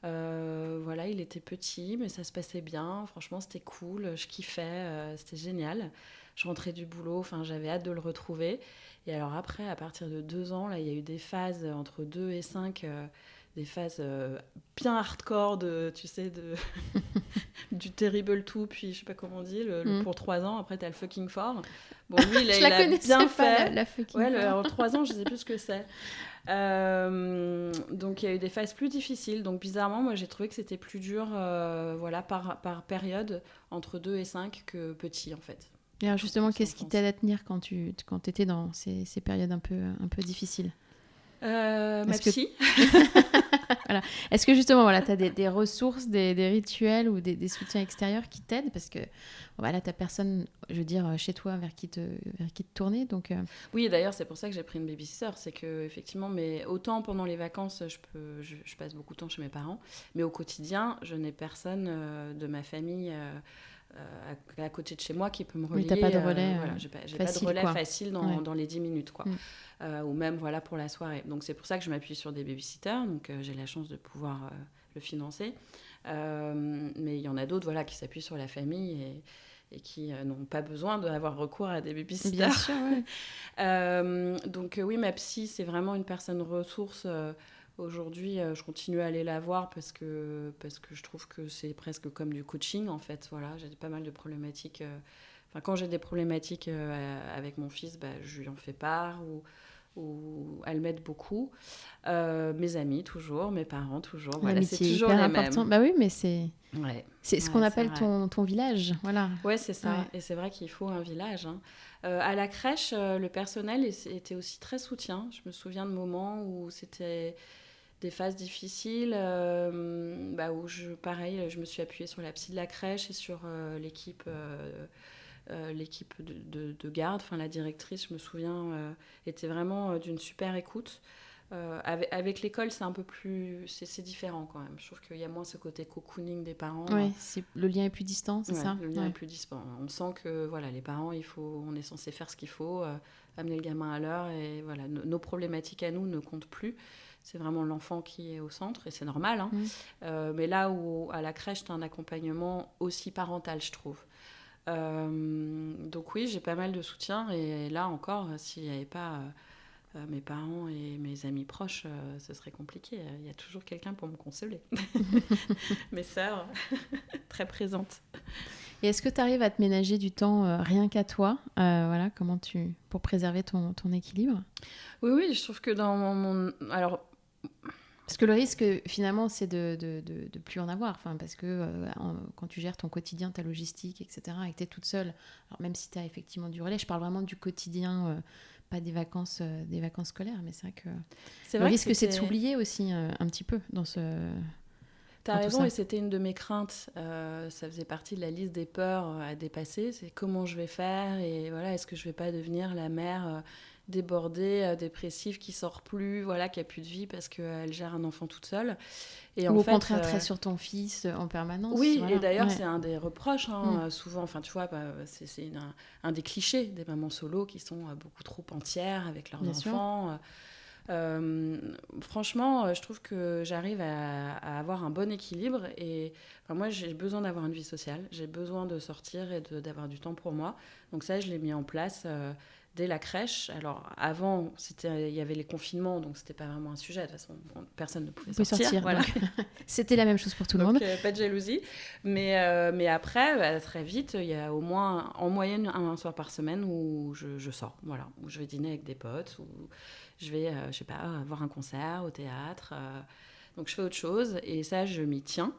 Voilà, il était petit, mais ça se passait bien. Franchement, c'était cool, je kiffais, c'était génial. Je rentrais du boulot, j'avais hâte de le retrouver. Et alors après, à partir de 2 ans, là, il y a eu des phases entre 2 et 5... des phases bien hardcore du Terrible 2, puis je sais pas comment on dit, pour 3 ans, après t'as le Fucking 4. Bon, lui, il a bien fait. La Fucking 4. Alors 3 ans, je sais plus ce que c'est. Donc il y a eu des phases plus difficiles. Donc bizarrement, moi j'ai trouvé que c'était plus dur par période, entre 2 et 5 que petit en fait. Et alors justement, qu'est-ce qui t'aide à tenir quand t'étais dans ces périodes un peu difficiles ? Ma psy. Voilà. Est-ce que justement, tu as des ressources, des rituels ou des soutiens extérieurs qui t'aident ? Parce que voilà, tu n'as personne, je veux dire, chez toi vers qui te tourner. Donc, Oui, d'ailleurs, c'est pour ça que j'ai pris une babysitter. C'est qu'effectivement, mais autant pendant les vacances, je passe beaucoup de temps chez mes parents, mais au quotidien, je n'ai personne de ma famille à côté de chez moi qui peut me relier. Oui, tu n'as pas de relais j'ai pas facile, de relais quoi. facile dans les 10 minutes, quoi. Ou même pour la soirée. Donc c'est pour ça que je m'appuie sur des babysitters. Donc j'ai la chance de pouvoir le financer. Mais il y en a d'autres qui s'appuient sur la famille et qui n'ont pas besoin d'avoir recours à des babysitters. Bien sûr, ouais. Donc oui, ma psy, c'est vraiment une personne ressource. Aujourd'hui, je continue à aller la voir parce que je trouve que c'est presque comme du coaching, en fait. Voilà, j'ai pas mal de problématiques. Quand j'ai des problématiques avec mon fils, je lui en fais part ou elle m'aide beaucoup. Mes amis, toujours. Mes parents, toujours. Voilà, c'est toujours hyper les important. mêmes. Bah oui, mais c'est ce qu'on appelle ton village. Voilà. Ouais, c'est ça. Ouais. Et c'est vrai qu'il faut un village. À la crèche, le personnel était aussi très soutien. Je me souviens de moments où c'était des phases difficiles où je me suis appuyée sur la psy de la crèche et sur l'équipe de garde. La directrice, je me souviens, était vraiment d'une super écoute. Avec l'école, c'est un peu plus... C'est différent quand même. Je trouve qu'il y a moins ce côté cocooning des parents. Oui, le lien est plus distant, c'est ça ? Le lien est plus distant. On sent que les parents, on est censé faire ce qu'il faut, amener le gamin à l'heure. Et voilà, nos problématiques à nous ne comptent plus. C'est vraiment l'enfant qui est au centre, et c'est normal. Mais là où, à la crèche, tu as un accompagnement aussi parental, je trouve. Donc oui, j'ai pas mal de soutien. Et là encore, s'il n'y avait pas mes parents et mes amis proches, ce serait compliqué. Il y a toujours quelqu'un pour me consoler. Mes sœurs, très présentes. Et est-ce que tu arrives à te ménager du temps rien qu'à toi, voilà, pour préserver ton équilibre? Oui, je trouve que dans alors, parce que le risque, finalement, c'est de plus en avoir. Enfin, parce que quand tu gères ton quotidien, ta logistique, etc., et que tu es toute seule, alors même si tu as effectivement du relais, je parle vraiment du quotidien, pas des vacances scolaires, mais c'est vrai que le risque, c'est de s'oublier aussi un petit peu dans ce... T'as raison, et c'était une de mes craintes. Ça faisait partie de la liste des peurs à dépasser. C'est comment je vais faire, et voilà, est-ce que je vais pas devenir la mère débordée, dépressive, qui sort plus, voilà, qui a plus de vie parce qu'elle gère un enfant toute seule. Et ou au contraire, très sur ton fils en permanence. Oui, voilà. Et d'ailleurs, c'est un des reproches, souvent. Enfin, tu vois, c'est un des clichés des mamans solo qui sont beaucoup trop entières avec leurs enfants. Franchement, je trouve que j'arrive à avoir un bon équilibre, et moi j'ai besoin d'avoir une vie sociale, j'ai besoin de sortir et d'avoir du temps pour moi, donc ça je l'ai mis en place dès la crèche. Alors avant il y avait les confinements, donc c'était pas vraiment un sujet, de toute façon personne ne pouvait sortir, voilà. C'était la même chose pour tout le monde, pas de jalousie, mais après très vite il y a au moins en moyenne un soir par semaine où je sors, voilà, où je vais dîner avec des potes, ou je vais, je sais pas, voir un concert au théâtre. Donc je fais autre chose, et ça, je m'y tiens.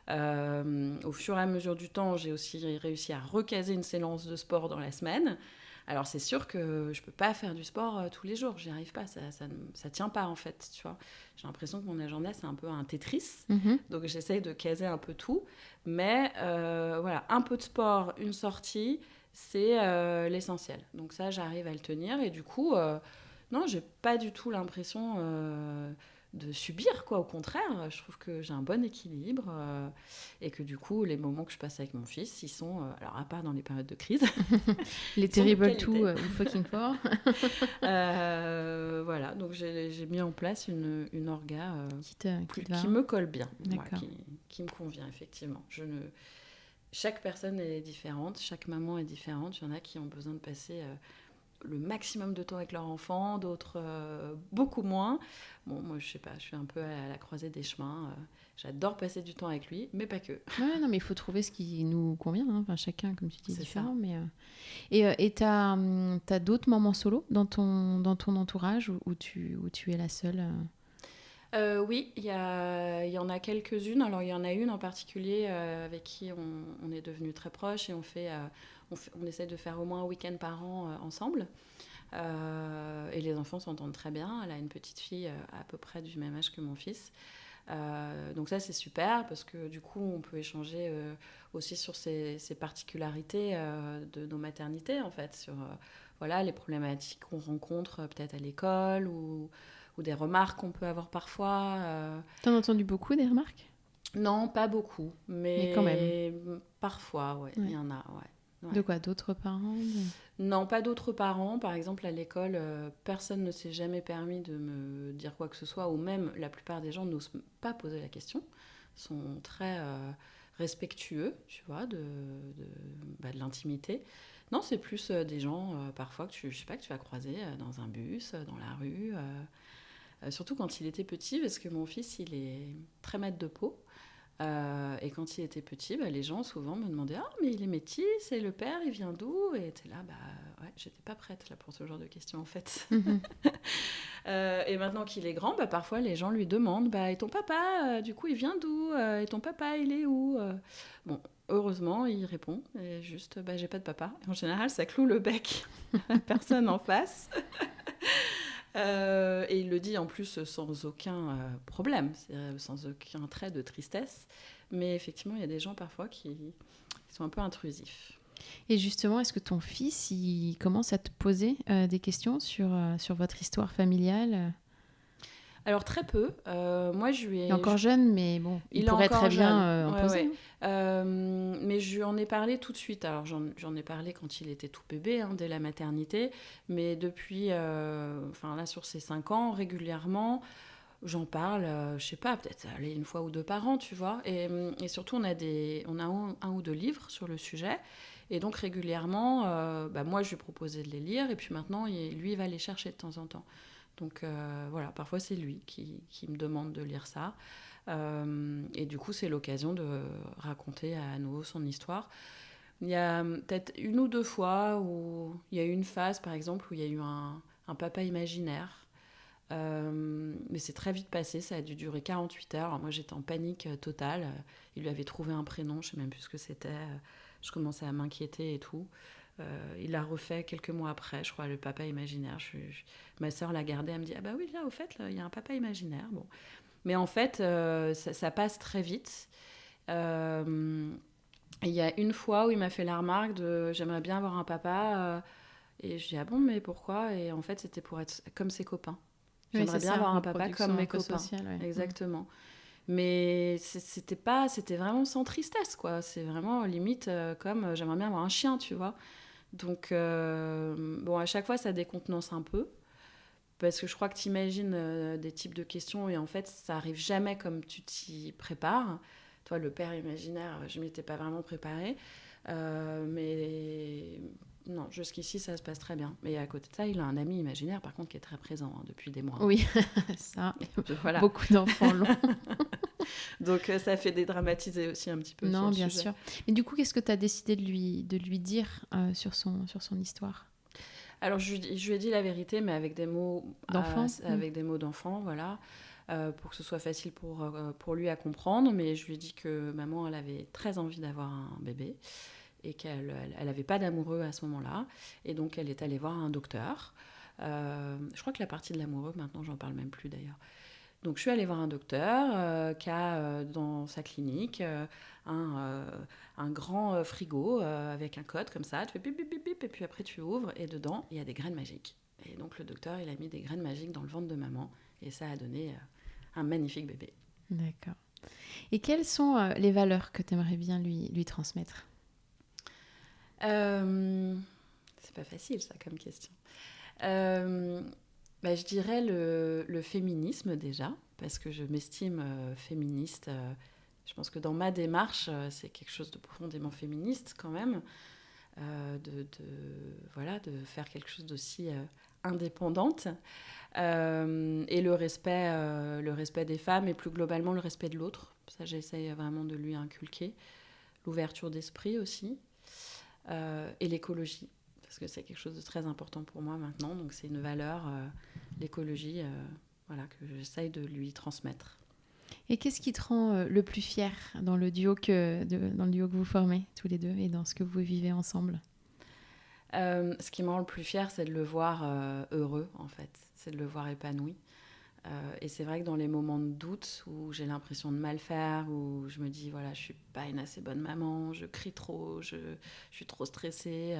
Au fur et à mesure du temps, j'ai aussi réussi à recaser une séance de sport dans la semaine. Alors c'est sûr que je peux pas faire du sport tous les jours, j'y arrive pas, ça tient pas en fait, tu vois. J'ai l'impression que mon agenda c'est un peu un Tetris, donc j'essaye de caser un peu tout, mais voilà, un peu de sport, une sortie, c'est l'essentiel. Donc ça, j'arrive à le tenir, et du coup... non, j'ai pas du tout l'impression de subir, quoi. Au contraire, je trouve que j'ai un bon équilibre, et que du coup, les moments que je passe avec mon fils, ils sont, alors à part dans les périodes de crise, les terrible two ou fucking four. Voilà, donc j'ai mis en place une orga qui me colle bien, qui me convient effectivement. Chaque personne est différente, chaque maman est différente. Il y en a qui ont besoin de passer le maximum de temps avec leur enfant, d'autres beaucoup moins. Bon, moi, je sais pas, je suis un peu à la croisée des chemins. J'adore passer du temps avec lui, mais pas que. Ouais, non, mais il faut trouver ce qui nous convient. Hein. Enfin, chacun, comme tu dis, est différent. Mais, et t'as d'autres mamans solo dans ton entourage où tu es la seule Oui, il y en a quelques-unes. Alors, il y en a une en particulier avec qui on est devenus très proches, et on essaie de faire au moins un week-end par an ensemble. Et les enfants s'entendent très bien. Elle a une petite fille à peu près du même âge que mon fils. Donc ça, c'est super, parce que du coup, on peut échanger aussi sur ces particularités de nos maternités, en fait, sur voilà, les problématiques qu'on rencontre peut-être à l'école, ou des remarques qu'on peut avoir parfois. T'en as entendu beaucoup des remarques ? Non, pas beaucoup, mais quand même. Parfois, ouais, il y en a, ouais. Ouais. De quoi, d'autres parents Non, pas d'autres parents. Par exemple, à l'école, personne ne s'est jamais permis de me dire quoi que ce soit, ou même la plupart des gens n'osent pas poser la question, sont très respectueux, tu vois, de l'intimité. Non, c'est plus des gens, parfois, que tu vas croiser dans un bus, dans la rue, surtout quand il était petit, parce que mon fils, il est très maître de peau. Et quand il était petit, les gens souvent me demandaient « Ah, mais il est métis, et le père, il vient d'où ?» Et t'es là, ouais, j'étais pas prête là, pour ce genre de questions, en fait. Et maintenant qu'il est grand, parfois les gens lui demandent « Et ton papa, du coup, il vient d'où Et ton papa, il est où ?» Bon, heureusement, il répond, et juste « J'ai pas de papa. » En général, ça cloue le bec à la personne en face. Et il le dit en plus sans aucun problème, sans aucun trait de tristesse. Mais effectivement, il y a des gens parfois qui sont un peu intrusifs. Et justement, est-ce que ton fils, il commence à te poser des questions sur votre histoire familiale ? Alors très peu. Moi, je lui ai... Il est encore jeune, mais bon, il pourrait très bien en poser. Ouais. Mais je lui en ai parlé tout de suite. Alors j'en ai parlé quand il était tout bébé, dès la maternité. Mais depuis, là, sur ces 5 ans, régulièrement, j'en parle, je sais pas, peut-être une fois ou deux par an, tu vois. Et surtout, on a un ou deux livres sur le sujet. Et donc régulièrement, moi, je lui proposais de les lire. Et puis maintenant, lui, il va les chercher de temps en temps. Donc voilà, parfois c'est lui qui me demande de lire ça. Et du coup, c'est l'occasion de raconter à nouveau son histoire. Il y a peut-être 1 ou 2 fois où il y a eu une phase, par exemple, où il y a eu un papa imaginaire. Mais c'est très vite passé, ça a dû durer 48 heures. Alors moi, j'étais en panique totale. Il lui avait trouvé un prénom, je ne sais même plus ce que c'était. Je commençais à m'inquiéter et tout. Il l'a refait quelques mois après, je crois, le papa imaginaire. Ma sœur l'a gardé, elle me dit « Ah bah oui, là, au fait, il y a un papa imaginaire. » Bon. Mais en fait, ça passe très vite. Il y a une fois où il m'a fait la remarque de « J'aimerais bien avoir un papa. » Et je dis « Ah bon, mais pourquoi ?» Et en fait, c'était pour être comme ses copains. J'aimerais bien avoir un papa comme mes copains. Ouais. Exactement. Mais c'était vraiment sans tristesse, quoi. C'est vraiment limite comme j'aimerais bien avoir un chien, tu vois. Donc, bon, à chaque fois, ça décontenance un peu. Parce que je crois que tu imagines des types de questions et en fait, ça arrive jamais comme tu t'y prépares. Toi, le père imaginaire, je m'y étais pas vraiment préparée. Mais non, jusqu'ici, ça se passe très bien. Mais à côté de ça, il a un ami imaginaire, par contre, qui est très présent depuis des mois. Oui, ça, voilà. Beaucoup d'enfants l'ont. Donc, ça fait dédramatiser aussi un petit peu sur le sujet. Non, bien sûr. Mais du coup, qu'est-ce que tu as décidé de lui dire sur son histoire ? Alors, je lui ai dit la vérité, mais avec des mots d'enfant, avec des mots d'enfant, voilà, pour que ce soit facile pour lui à comprendre. Mais je lui ai dit que maman, elle avait très envie d'avoir un bébé et qu'elle n'avait pas d'amoureux à ce moment-là. Et donc, elle est allée voir un docteur. Je crois que la partie de l'amoureux, maintenant, j'en parle même plus d'ailleurs. Donc, je suis allée voir un docteur qui a dans sa clinique un grand frigo avec un code comme ça. Tu fais bip, bip, bip, bip, et puis après, tu ouvres et dedans, il y a des graines magiques. Et donc, le docteur, il a mis des graines magiques dans le ventre de maman et ça a donné un magnifique bébé. D'accord. Et quelles sont les valeurs que tu aimerais bien lui transmettre ? C'est pas facile, ça, comme question. Je dirais le féminisme déjà, parce que je m'estime féministe. Je pense que dans ma démarche, c'est quelque chose de profondément féministe quand même, de faire quelque chose d'aussi indépendante. Et le respect des femmes et plus globalement le respect de l'autre. Ça, j'essaye vraiment de lui inculquer. L'ouverture d'esprit aussi. Et l'écologie. Parce que c'est quelque chose de très important pour moi maintenant. Donc c'est une valeur, l'écologie, que j'essaye de lui transmettre. Et qu'est-ce qui te rend le plus fier dans le duo que vous formez tous les deux et dans ce que vous vivez ensemble ? Ce qui me rend le plus fier, c'est de le voir heureux, en fait. C'est de le voir épanoui. Et c'est vrai que dans les moments de doute, où j'ai l'impression de mal faire, où je me dis, voilà, je suis pas une assez bonne maman, je crie trop, je suis trop stressée...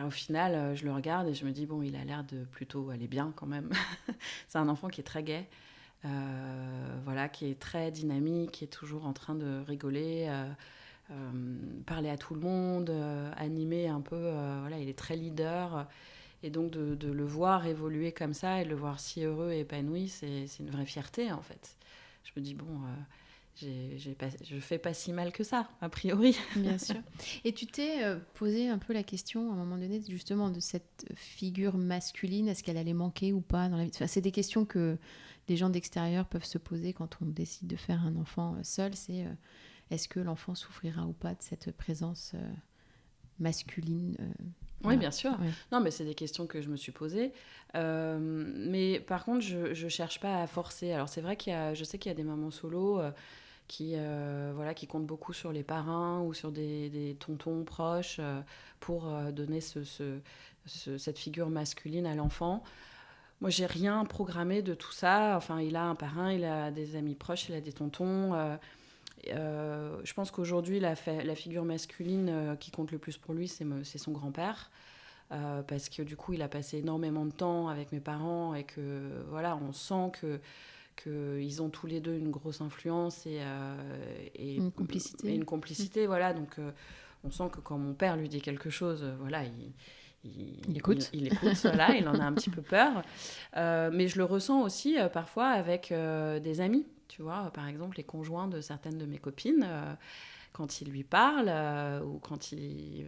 au final, je le regarde et je me dis, bon, il a l'air de plutôt aller bien quand même. C'est un enfant qui est très gai, qui est très dynamique, qui est toujours en train de rigoler, parler à tout le monde, animer un peu. Il est très leader. Et donc, de le voir évoluer comme ça et de le voir si heureux et épanoui, c'est une vraie fierté, en fait. Je me dis, bon... je fais pas si mal que ça, a priori. Bien sûr. Et tu t'es posé un peu la question, à un moment donné, justement, de cette figure masculine, est-ce qu'elle allait manquer ou pas dans la vie ? Enfin, c'est des questions que les gens d'extérieur peuvent se poser quand on décide de faire un enfant seul. C'est est-ce que l'enfant souffrira ou pas de cette présence masculine Oui, bien sûr. Ouais. Non, mais c'est des questions que je me suis posées. Mais par contre, je cherche pas à forcer. Alors, c'est vrai je sais qu'il y a des mamans solo qui comptent beaucoup sur les parrains ou sur des tontons proches pour donner cette figure masculine à l'enfant. Moi, j'ai rien programmé de tout ça. Enfin, il a un parrain, il a des amis proches, il a des tontons. Je pense qu'aujourd'hui, la figure masculine qui compte le plus pour lui, c'est son grand-père. Parce que du coup, il a passé énormément de temps avec mes parents et que, on sent qu'ils ont tous les deux une grosse influence et une complicité. Et une complicité, Donc, on sent que quand mon père lui dit quelque chose, il écoute. Il écoute, il en a un petit peu peur. Mais je le ressens aussi parfois avec des amis. Tu vois, par exemple, les conjoints de certaines de mes copines quand il lui parle ou quand il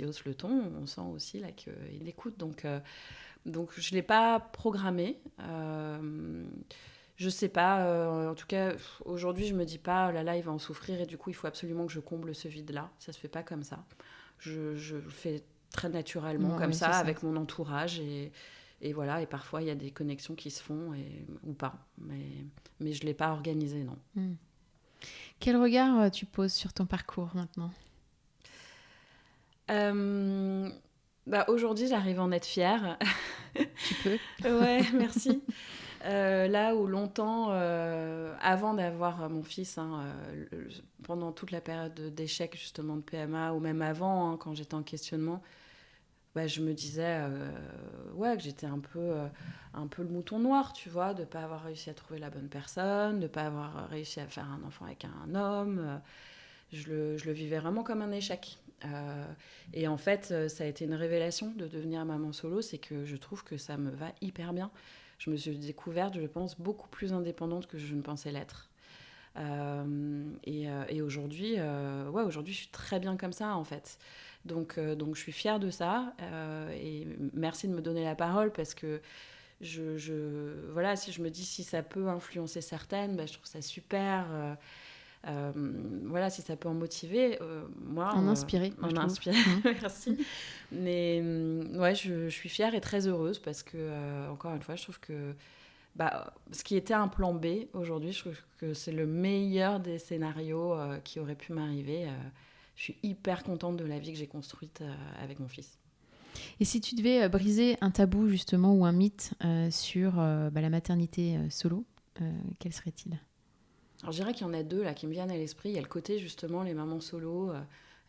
hausse le ton, on sent aussi là qu'il écoute. Donc je l'ai pas programmé. Je sais pas. En tout cas, aujourd'hui, je me dis pas, oh là là, il va en souffrir et du coup, il faut absolument que je comble ce vide-là. Ça se fait pas comme ça. Je le fais très naturellement, comme ça, avec mon entourage et voilà. Et parfois, il y a des connexions qui se font ou pas. Mais je l'ai pas organisé, non. Quel regard tu poses sur ton parcours maintenant ? Aujourd'hui, j'arrive à en être fière. Tu peux. Ouais, merci. Là où longtemps, avant d'avoir mon fils, pendant toute la période d'échec justement de PMA, ou même avant, quand j'étais en questionnement, je me disais que j'étais un peu le mouton noir, tu vois, de ne pas avoir réussi à trouver la bonne personne, de ne pas avoir réussi à faire un enfant avec un homme. Je le vivais vraiment comme un échec. Et en fait, ça a été une révélation de devenir maman solo, c'est que je trouve que ça me va hyper bien. Je me suis découverte, je pense, beaucoup plus indépendante que je ne pensais l'être. Et aujourd'hui, aujourd'hui, je suis très bien comme ça, en fait. Donc je suis fière de ça. Et merci de me donner la parole parce que voilà, si je me dis si ça peut influencer certaines, je trouve ça super. Voilà, si ça peut en motiver, moi... En inspirer. Merci. Mais ouais, je suis fière et très heureuse parce que, encore une fois, je trouve que ce qui était un plan B aujourd'hui, je trouve que c'est le meilleur des scénarios qui aurait pu m'arriver. Je suis hyper contente de la vie que j'ai construite avec mon fils. Et si tu devais briser un tabou justement ou un mythe sur la maternité solo, quel serait-il ? Alors je dirais qu'il y en a deux là qui me viennent à l'esprit. Il y a le côté justement les mamans solo,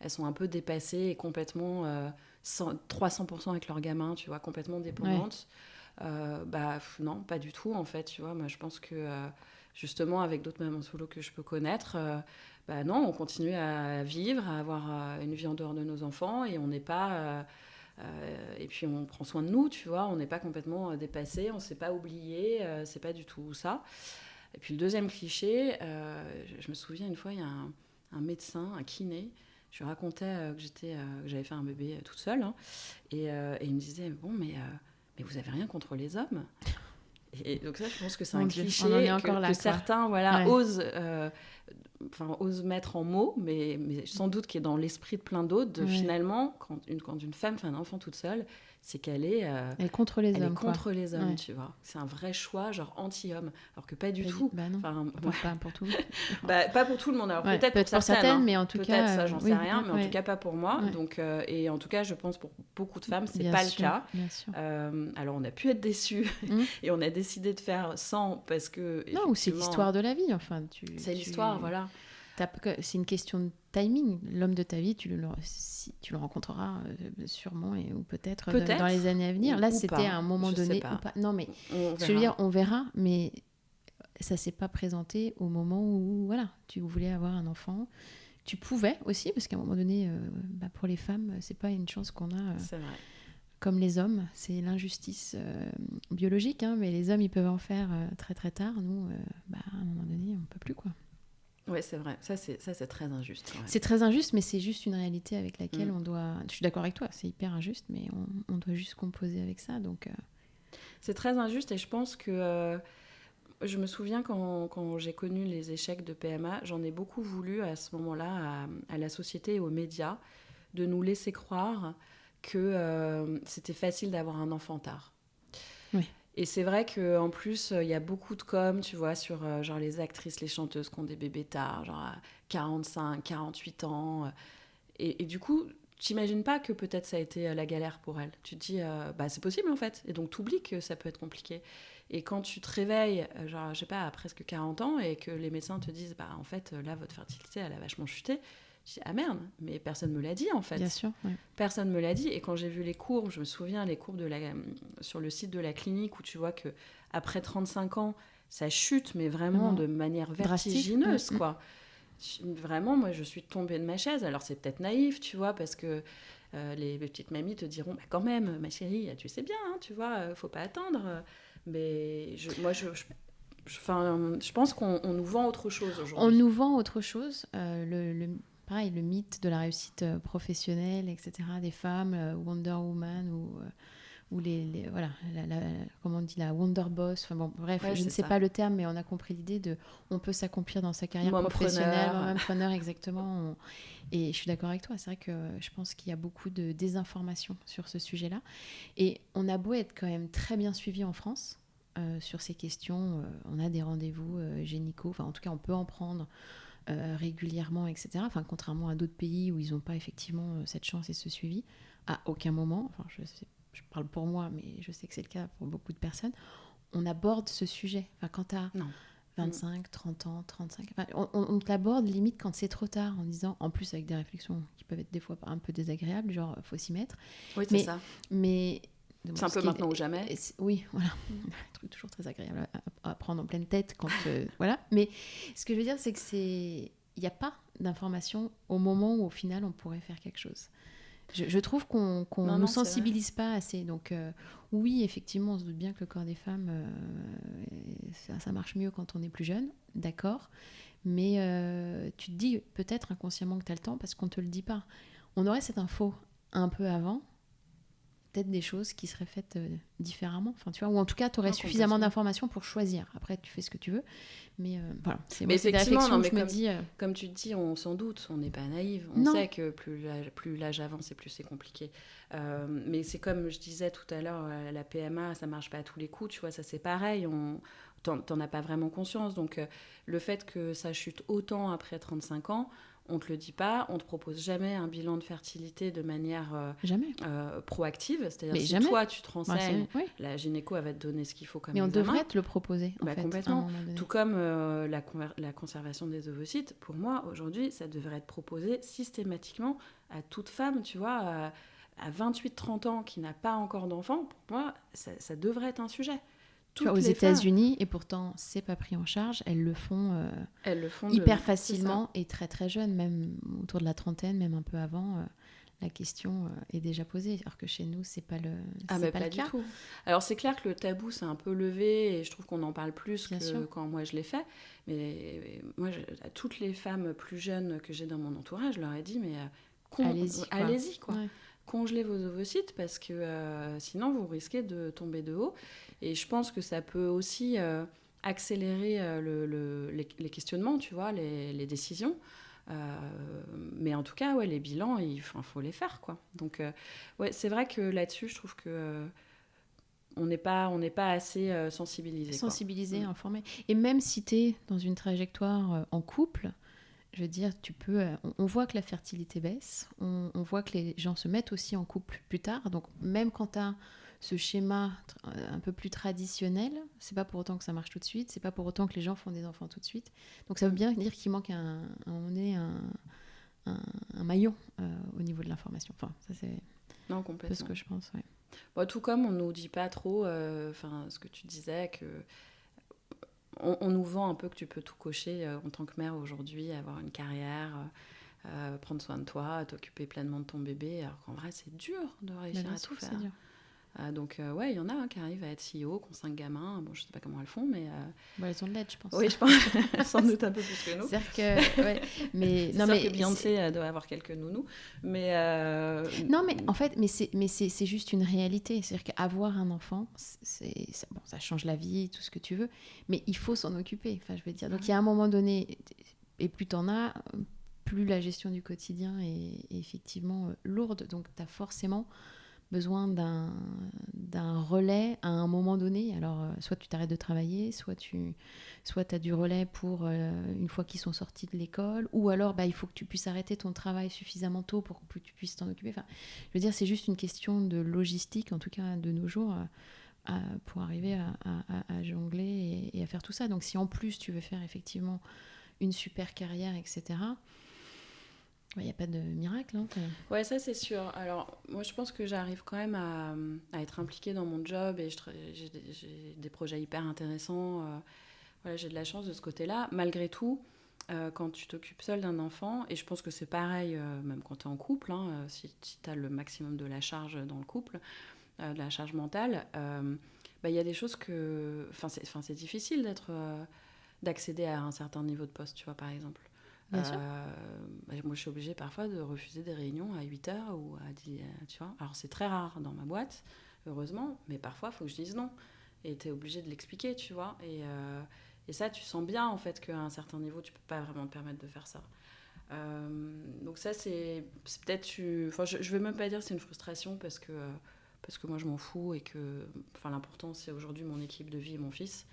elles sont un peu dépassées et complètement 300% avec leur gamin, tu vois, complètement dépendantes. Non, pas du tout en fait, tu vois. Moi je pense que justement avec d'autres mamans solo que je peux connaître, non, on continue à vivre, à avoir une vie en dehors de nos enfants et on n'est pas... et puis on prend soin de nous, tu vois, on n'est pas complètement dépassé, on ne s'est pas oublié, c'est pas du tout ça. Et puis le deuxième cliché, je me souviens une fois, il y a un médecin, un kiné, je lui racontais que j'avais fait un bébé toute seule, et il me disait, bon, mais vous avez rien contre les hommes ? Et donc ça, je pense que c'est un cliché que certains osent mettre en mots, mais sans doute qui est dans l'esprit de plein d'autres, finalement, quand une femme fait un enfant toute seule, c'est qu'elle est... elle est contre les hommes. Contre les hommes, tu vois. C'est un vrai choix, genre anti-homme. Alors que pas du tout. Non, pas pour tout. Pas pour tout le monde. Alors peut-être pour certaines, mais en tout cas... Peut-être, ça, j'en sais rien, mais en tout cas pas pour moi. Ouais. Donc, et en tout cas, je pense pour beaucoup de femmes, c'est bien pas sûr, le cas. Bien sûr. Alors, on a pu être déçus et on a décidé de faire sans parce que... Non, ou c'est l'histoire de la vie, enfin. C'est l'histoire, voilà. C'est une question de timing. L'homme de ta vie, tu le rencontreras sûrement ou peut-être dans les années à venir. Là, c'était à un moment donné ou pas. Non, mais je veux dire, on verra, mais ça s'est pas présenté au moment où voilà, tu voulais avoir un enfant. Tu pouvais aussi, parce qu'à un moment donné, pour les femmes, c'est pas une chance qu'on a. C'est vrai. Comme les hommes, c'est l'injustice biologique, mais les hommes, ils peuvent en faire très très tard. Nous, à un moment donné, on peut plus, quoi. Oui, c'est vrai. Ça, c'est très injuste. Ouais. C'est très injuste, mais c'est juste une réalité avec laquelle on doit... Je suis d'accord avec toi, c'est hyper injuste, mais on doit juste composer avec ça. Donc, c'est très injuste et je pense que... je me souviens quand j'ai connu les échecs de PMA, j'en ai beaucoup voulu à ce moment-là à la société et aux médias de nous laisser croire que c'était facile d'avoir un enfant tard. Oui. Et c'est vrai qu'en plus, il y a beaucoup de com', tu vois, sur genre les actrices, les chanteuses qui ont des bébés tard, genre à 45, 48 ans. Et du coup, t'imagines pas que peut-être ça a été la galère pour elles. Tu te dis, c'est possible en fait. Et donc, t'oublies que ça peut être compliqué. Et quand tu te réveilles, genre, je sais pas, à presque 40 ans, et que les médecins te disent, en fait, là, votre fertilité, elle a vachement chuté. Je dis, ah merde, mais personne me l'a dit en fait. Bien sûr. Ouais. Personne me l'a dit. Et quand j'ai vu les courbes, je me souviens, les courbes sur le site de la clinique où tu vois qu'après 35 ans, ça chute, mais vraiment de manière vertigineuse, quoi. Vraiment, moi, je suis tombée de ma chaise. Alors, c'est peut-être naïf, tu vois, parce que les petites mamies te diront, quand même, ma chérie, tu sais bien, tu vois, faut pas attendre. Mais je pense qu'on nous vend autre chose aujourd'hui. On nous vend autre chose. pareil, le mythe de la réussite professionnelle, etc., des femmes, Wonder Woman ou voilà, comment on dit, la Wonder Boss. Enfin bon, bref, Ouais, je ne sais ça. pas le terme, mais on a compris l'idée de on peut s'accomplir dans sa carrière professionnelle, mompreneur, exactement. Et je suis d'accord avec toi, c'est vrai que je pense qu'il y a beaucoup de désinformation sur ce sujet-là. Et on a beau être quand même très bien suivi en France sur ces questions, on a des rendez-vous gynéco, enfin en tout cas on peut en prendre régulièrement, etc. Enfin, contrairement à d'autres pays où ils n'ont pas effectivement cette chance et ce suivi, à aucun moment, enfin je parle pour moi, mais je sais que c'est le cas pour beaucoup de personnes, on aborde ce sujet. Enfin, quand tu as 25, 30 ans, 35, enfin, on te l'aborde limite quand c'est trop tard, en disant, en plus avec des réflexions qui peuvent être des fois un peu désagréables, genre faut s'y mettre. Oui, c'est ça. Mais c'est un peu maintenant ou jamais. Oui, voilà. Un truc toujours très agréable à prendre en pleine tête quand voilà. Mais ce que je veux dire, c'est que il n'y a pas d'information au moment où au final on pourrait faire quelque chose. Je trouve qu'on ne nous sensibilise pas assez. Donc oui, effectivement, on se doute bien que le corps des femmes, ça marche mieux quand on est plus jeune, d'accord. Mais tu te dis peut-être inconsciemment que tu as le temps parce qu'on ne te le dit pas. On aurait cette info un peu avant, peut-être des choses qui seraient faites différemment. Enfin, tu vois, ou en tout cas, tu aurais suffisamment d'informations pour choisir. Après, tu fais ce que tu veux. Mais voilà, c'est des réflexions que je me dis... Comme tu te dis, on s'en doute, on n'est pas naïve. On sait que plus l'âge avance et plus c'est compliqué. Mais c'est comme je disais tout à l'heure, la PMA, ça ne marche pas à tous les coups. Tu vois, ça c'est pareil. T'en as pas vraiment conscience. Donc, le fait que ça chute autant après 35 ans... On te le dit pas, on te propose jamais un bilan de fertilité de manière proactive. C'est-à-dire que si toi tu te renseignes, la gynéco elle va te donner ce qu'il faut comme examen. Mais on devrait te le proposer en fait. Complètement. Tout comme la conservation des ovocytes, pour moi aujourd'hui, ça devrait être proposé systématiquement à toute femme, tu vois, à 28-30 ans qui n'a pas encore d'enfant. Pour moi, ça devrait être un sujet. Tu vois, aux États-Unis, et pourtant c'est pas pris en charge, elles le font hyper facilement et très très jeunes, même autour de la trentaine, même un peu avant. La question est déjà posée, alors que chez nous c'est pas le pas le cas. Du tout. Alors c'est clair que le tabou s'est un peu levé et je trouve qu'on en parle plus que quand moi je l'ai fait. Mais moi, à toutes les femmes plus jeunes que j'ai dans mon entourage, je leur ai dit mais allez-y quoi. Ouais. Congelez vos ovocytes parce que sinon vous risquez de tomber de haut. Et je pense que ça peut aussi accélérer les questionnements, tu vois, les décisions. Mais en tout cas, les bilans, il faut les faire, quoi. Donc, c'est vrai que là-dessus, je trouve que on n'est pas assez sensibilisé. Sensibilisé, informé. Et même si tu es dans une trajectoire en couple, je veux dire, tu peux. On voit que la fertilité baisse, on voit que les gens se mettent aussi en couple plus tard. Donc, même quand tu as ce schéma un peu plus traditionnel, c'est pas pour autant que ça marche tout de suite, c'est pas pour autant que les gens font des enfants tout de suite. Donc, ça veut bien dire qu'il manque un maillon au niveau de l'information. Enfin, ça, c'est un peu ce que je pense. Ouais. Bon, tout comme on nous dit pas trop, ce que tu disais, que. On nous vend un peu que tu peux tout cocher en tant que mère aujourd'hui, avoir une carrière, prendre soin de toi, t'occuper pleinement de ton bébé, alors qu'en vrai c'est dur de réussir à tout faire. Dur. Donc il y en a qui arrivent à être CEO, qui ont 5 gamins, bon je sais pas comment elles font, mais... elles ont de l'aide je pense. Oui je pense, sans doute un peu plus que nous. C'est-à-dire que... mais... c'est sûr que Beyoncé doit avoir quelques nounous, mais... Non mais en fait, c'est juste une réalité, c'est-à-dire qu'avoir un enfant, ça change la vie, tout ce que tu veux, mais il faut s'en occuper, enfin je veux dire. Donc il y a un moment donné, et plus t'en as, plus la gestion du quotidien est effectivement lourde, donc t'as forcément besoin d'un relais à un moment donné. Alors, soit tu t'arrêtes de travailler, soit tu as du relais pour une fois qu'ils sont sortis de l'école, ou alors il faut que tu puisses arrêter ton travail suffisamment tôt pour que tu puisses t'en occuper. Enfin, je veux dire, c'est juste une question de logistique, en tout cas de nos jours, pour arriver à jongler et à faire tout ça. Donc, si en plus tu veux faire effectivement une super carrière, etc., il n'y a pas de miracle. Hein, ouais, ça c'est sûr. Alors, moi je pense que j'arrive quand même à être impliquée dans mon job et j'ai des projets hyper intéressants. J'ai de la chance de ce côté-là. Malgré tout, quand tu t'occupes seule d'un enfant, et je pense que c'est pareil même quand tu es en couple, si tu as le maximum de la charge dans le couple, de la charge mentale, y a des choses que... c'est difficile d'accéder à un certain niveau de poste, tu vois, par exemple. Bien sûr. Moi, je suis obligée parfois de refuser des réunions à 8h ou à 10, tu vois. Alors, c'est très rare dans ma boîte, heureusement, mais parfois, il faut que je dise non. Et tu es obligée de l'expliquer, tu vois. Et ça, tu sens bien, en fait, qu'à un certain niveau, tu peux pas vraiment te permettre de faire ça. Donc ça, c'est peut-être... Enfin, je veux même pas dire que c'est une frustration parce que moi, je m'en fous et que... Enfin, l'important, c'est aujourd'hui mon équipe de vie et mon fils.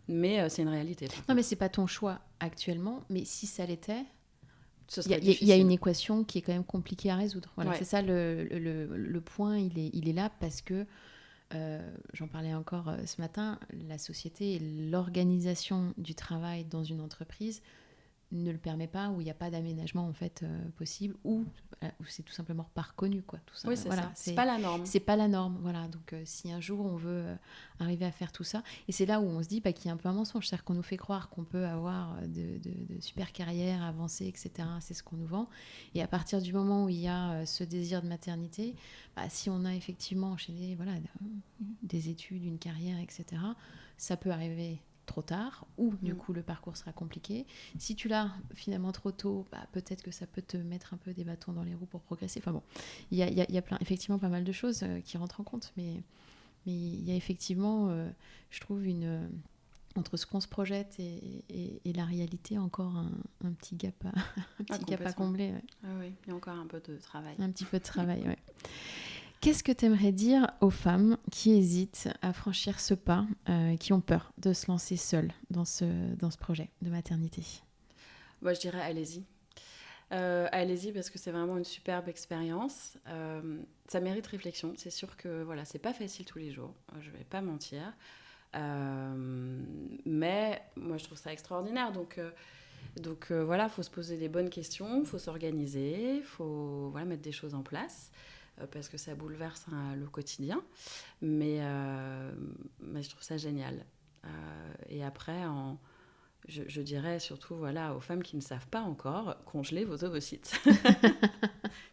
Mais c'est une réalité. Non, mais c'est pas ton choix actuellement, mais si ça l'était, Ce il serait y, y a une difficile. équation qui est quand même compliquée à résoudre. Voilà, Ouais. c'est ça le point, il est là parce que, j'en parlais encore ce matin, la société et l'organisation du travail dans une entreprise ne le permet pas, où il n'y a pas d'aménagement en fait possible, ou c'est tout simplement pas reconnu, quoi. Tout ça, Oui, c'est voilà, ça. C'est pas la norme. c'est pas la norme, voilà. Donc si un jour on veut arriver à faire tout ça, et c'est là où on se dit qu'il y a un peu un mensonge, c'est-à-dire qu'on nous fait croire qu'on peut avoir de super carrières, avancer, etc. C'est ce qu'on nous vend. Et à partir du moment où il y a ce désir de maternité, si on a effectivement enchaîné, voilà, des études, une carrière, etc., ça peut arriver trop tard, ou du coup le parcours sera compliqué. Si tu l'as finalement trop tôt, peut-être que ça peut te mettre un peu des bâtons dans les roues pour progresser. Enfin bon, il y a effectivement pas mal de choses qui rentrent en compte, mais il y a effectivement, je trouve, entre ce qu'on se projette et la réalité, encore un petit gap à combler. Ouais. Ah oui, il y a encore un peu de travail. Un petit peu de travail, ouais. Qu'est-ce que tu aimerais dire aux femmes qui hésitent à franchir ce pas, qui ont peur de se lancer seules dans ce projet de maternité ? Moi, je dirais allez-y. Allez-y parce que c'est vraiment une superbe expérience. Ça mérite réflexion. C'est sûr que voilà, c'est pas facile tous les jours. Je vais pas mentir. Mais moi, je trouve ça extraordinaire. Donc voilà, faut se poser des bonnes questions, faut s'organiser, faut mettre des choses en place. Parce que ça bouleverse le quotidien. Mais je trouve ça génial. Et après, je dirais surtout aux femmes qui ne savent pas encore, congelez vos ovocytes.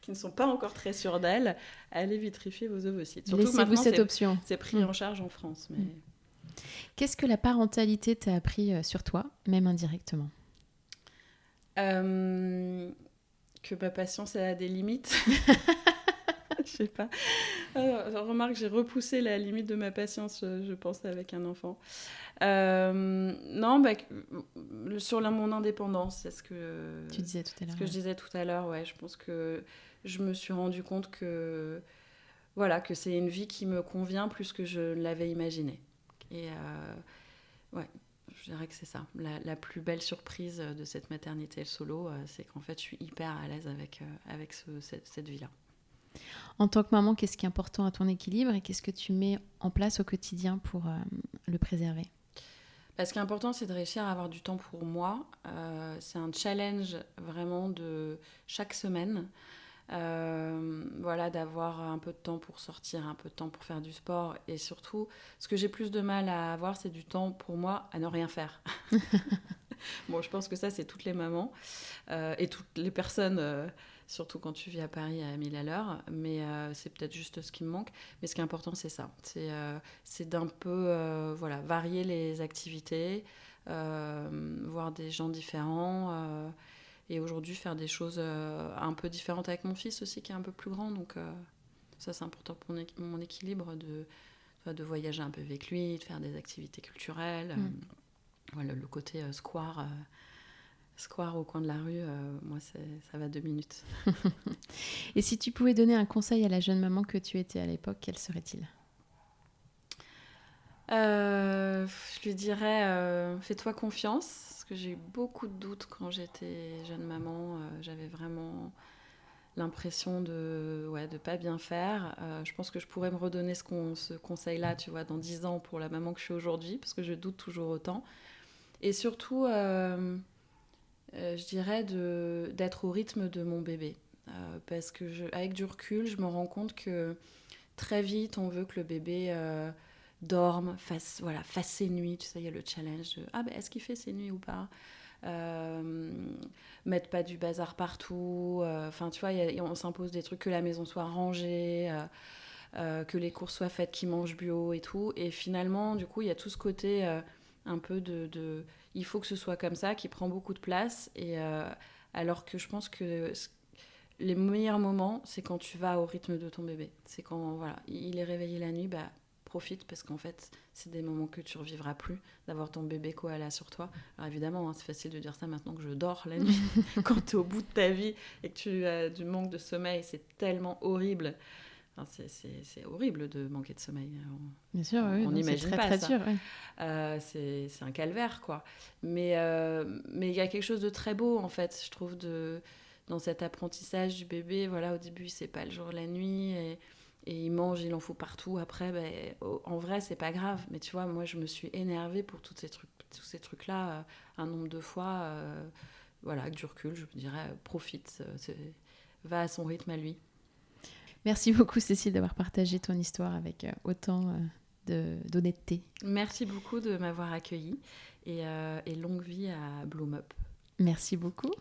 Qui ne sont pas encore très sûres d'elles, allez vitrifier vos ovocytes. Surtout Laissez-vous maintenant, cette option. C'est pris en charge en France. Mais... Qu'est-ce que la parentalité t'a appris sur toi, même indirectement ? Que ma patience a des limites. Je sais pas. Remarque, j'ai repoussé la limite de ma patience, je pense, avec un enfant. Non, sur mon indépendance, c'est ce que tu disais tout à l'heure. Ce que je disais tout à l'heure, ouais. Je pense que je me suis rendu compte que c'est une vie qui me convient plus que je l'avais imaginé. Et ouais, je dirais que c'est ça. La plus belle surprise de cette maternité solo, c'est qu'en fait, je suis hyper à l'aise avec cette vie-là. En tant que maman, qu'est-ce qui est important à ton équilibre et qu'est-ce que tu mets en place au quotidien pour le préserver ? Ce qui est important, c'est de réussir à avoir du temps pour moi. C'est un challenge vraiment de chaque semaine. D'avoir un peu de temps pour sortir, un peu de temps pour faire du sport. Et surtout, ce que j'ai plus de mal à avoir, c'est du temps pour moi à ne rien faire. Bon, je pense que ça, c'est toutes les mamans et toutes les personnes... surtout quand tu vis à Paris à 1000 à l'heure, mais c'est peut-être juste ce qui me manque. Mais ce qui est important, c'est ça. C'est d'un peu varier les activités, voir des gens différents, et aujourd'hui faire des choses un peu différentes avec mon fils aussi, qui est un peu plus grand. Donc ça, c'est important pour mon équilibre de voyager un peu avec lui, de faire des activités culturelles. Le côté square au coin de la rue, moi, ça va 2 minutes. Et si tu pouvais donner un conseil à la jeune maman que tu étais à l'époque, quel serait-il ? Je lui dirais, fais-toi confiance, parce que j'ai eu beaucoup de doutes quand j'étais jeune maman. J'avais vraiment l'impression de pas bien faire. Je pense que je pourrais me redonner ce conseil-là, tu vois, dans 10 ans pour la maman que je suis aujourd'hui, parce que je doute toujours autant. Et surtout... je dirais d'être au rythme de mon bébé. Parce que avec du recul, je me rends compte que très vite, on veut que le bébé dorme, fasse ses nuits. Tu sais, il y a le challenge de est-ce qu'il fait ses nuits ou pas ? Mettre pas du bazar partout. Tu vois, on s'impose des trucs, que la maison soit rangée, que les courses soient faites, qu'ils mangent bio et tout. Et finalement, du coup, il y a tout ce côté un peu de il faut que ce soit comme ça, qui prend beaucoup de place. Et Alors que je pense que les meilleurs moments, c'est quand tu vas au rythme de ton bébé. C'est quand voilà, il est réveillé la nuit, bah profite parce qu'en fait, c'est des moments que tu revivras plus, d'avoir ton bébé koala sur toi. Alors évidemment, hein, c'est facile de dire ça maintenant que je dors la nuit. Quand tu es au bout de ta vie et que tu as du manque de sommeil, c'est tellement horrible. Enfin, c'est horrible de manquer de sommeil. Bien sûr, oui, on n'imagine c'est très, pas très ça. dur. Oui. C'est un calvaire, quoi. Mais il y a quelque chose de très beau, en fait, je trouve, dans cet apprentissage du bébé. Voilà, au début, c'est pas le jour, la nuit, et il mange, il en faut partout. Après, en vrai, c'est pas grave. Mais tu vois, moi, je me suis énervée pour tous ces trucs-là, un nombre de fois. Voilà, avec du recul, je me dirais, profite, va à son rythme à lui. Merci beaucoup, Cécile, d'avoir partagé ton histoire avec autant d'honnêteté. Merci beaucoup de m'avoir accueillie et longue vie à Bloom Up. Merci beaucoup.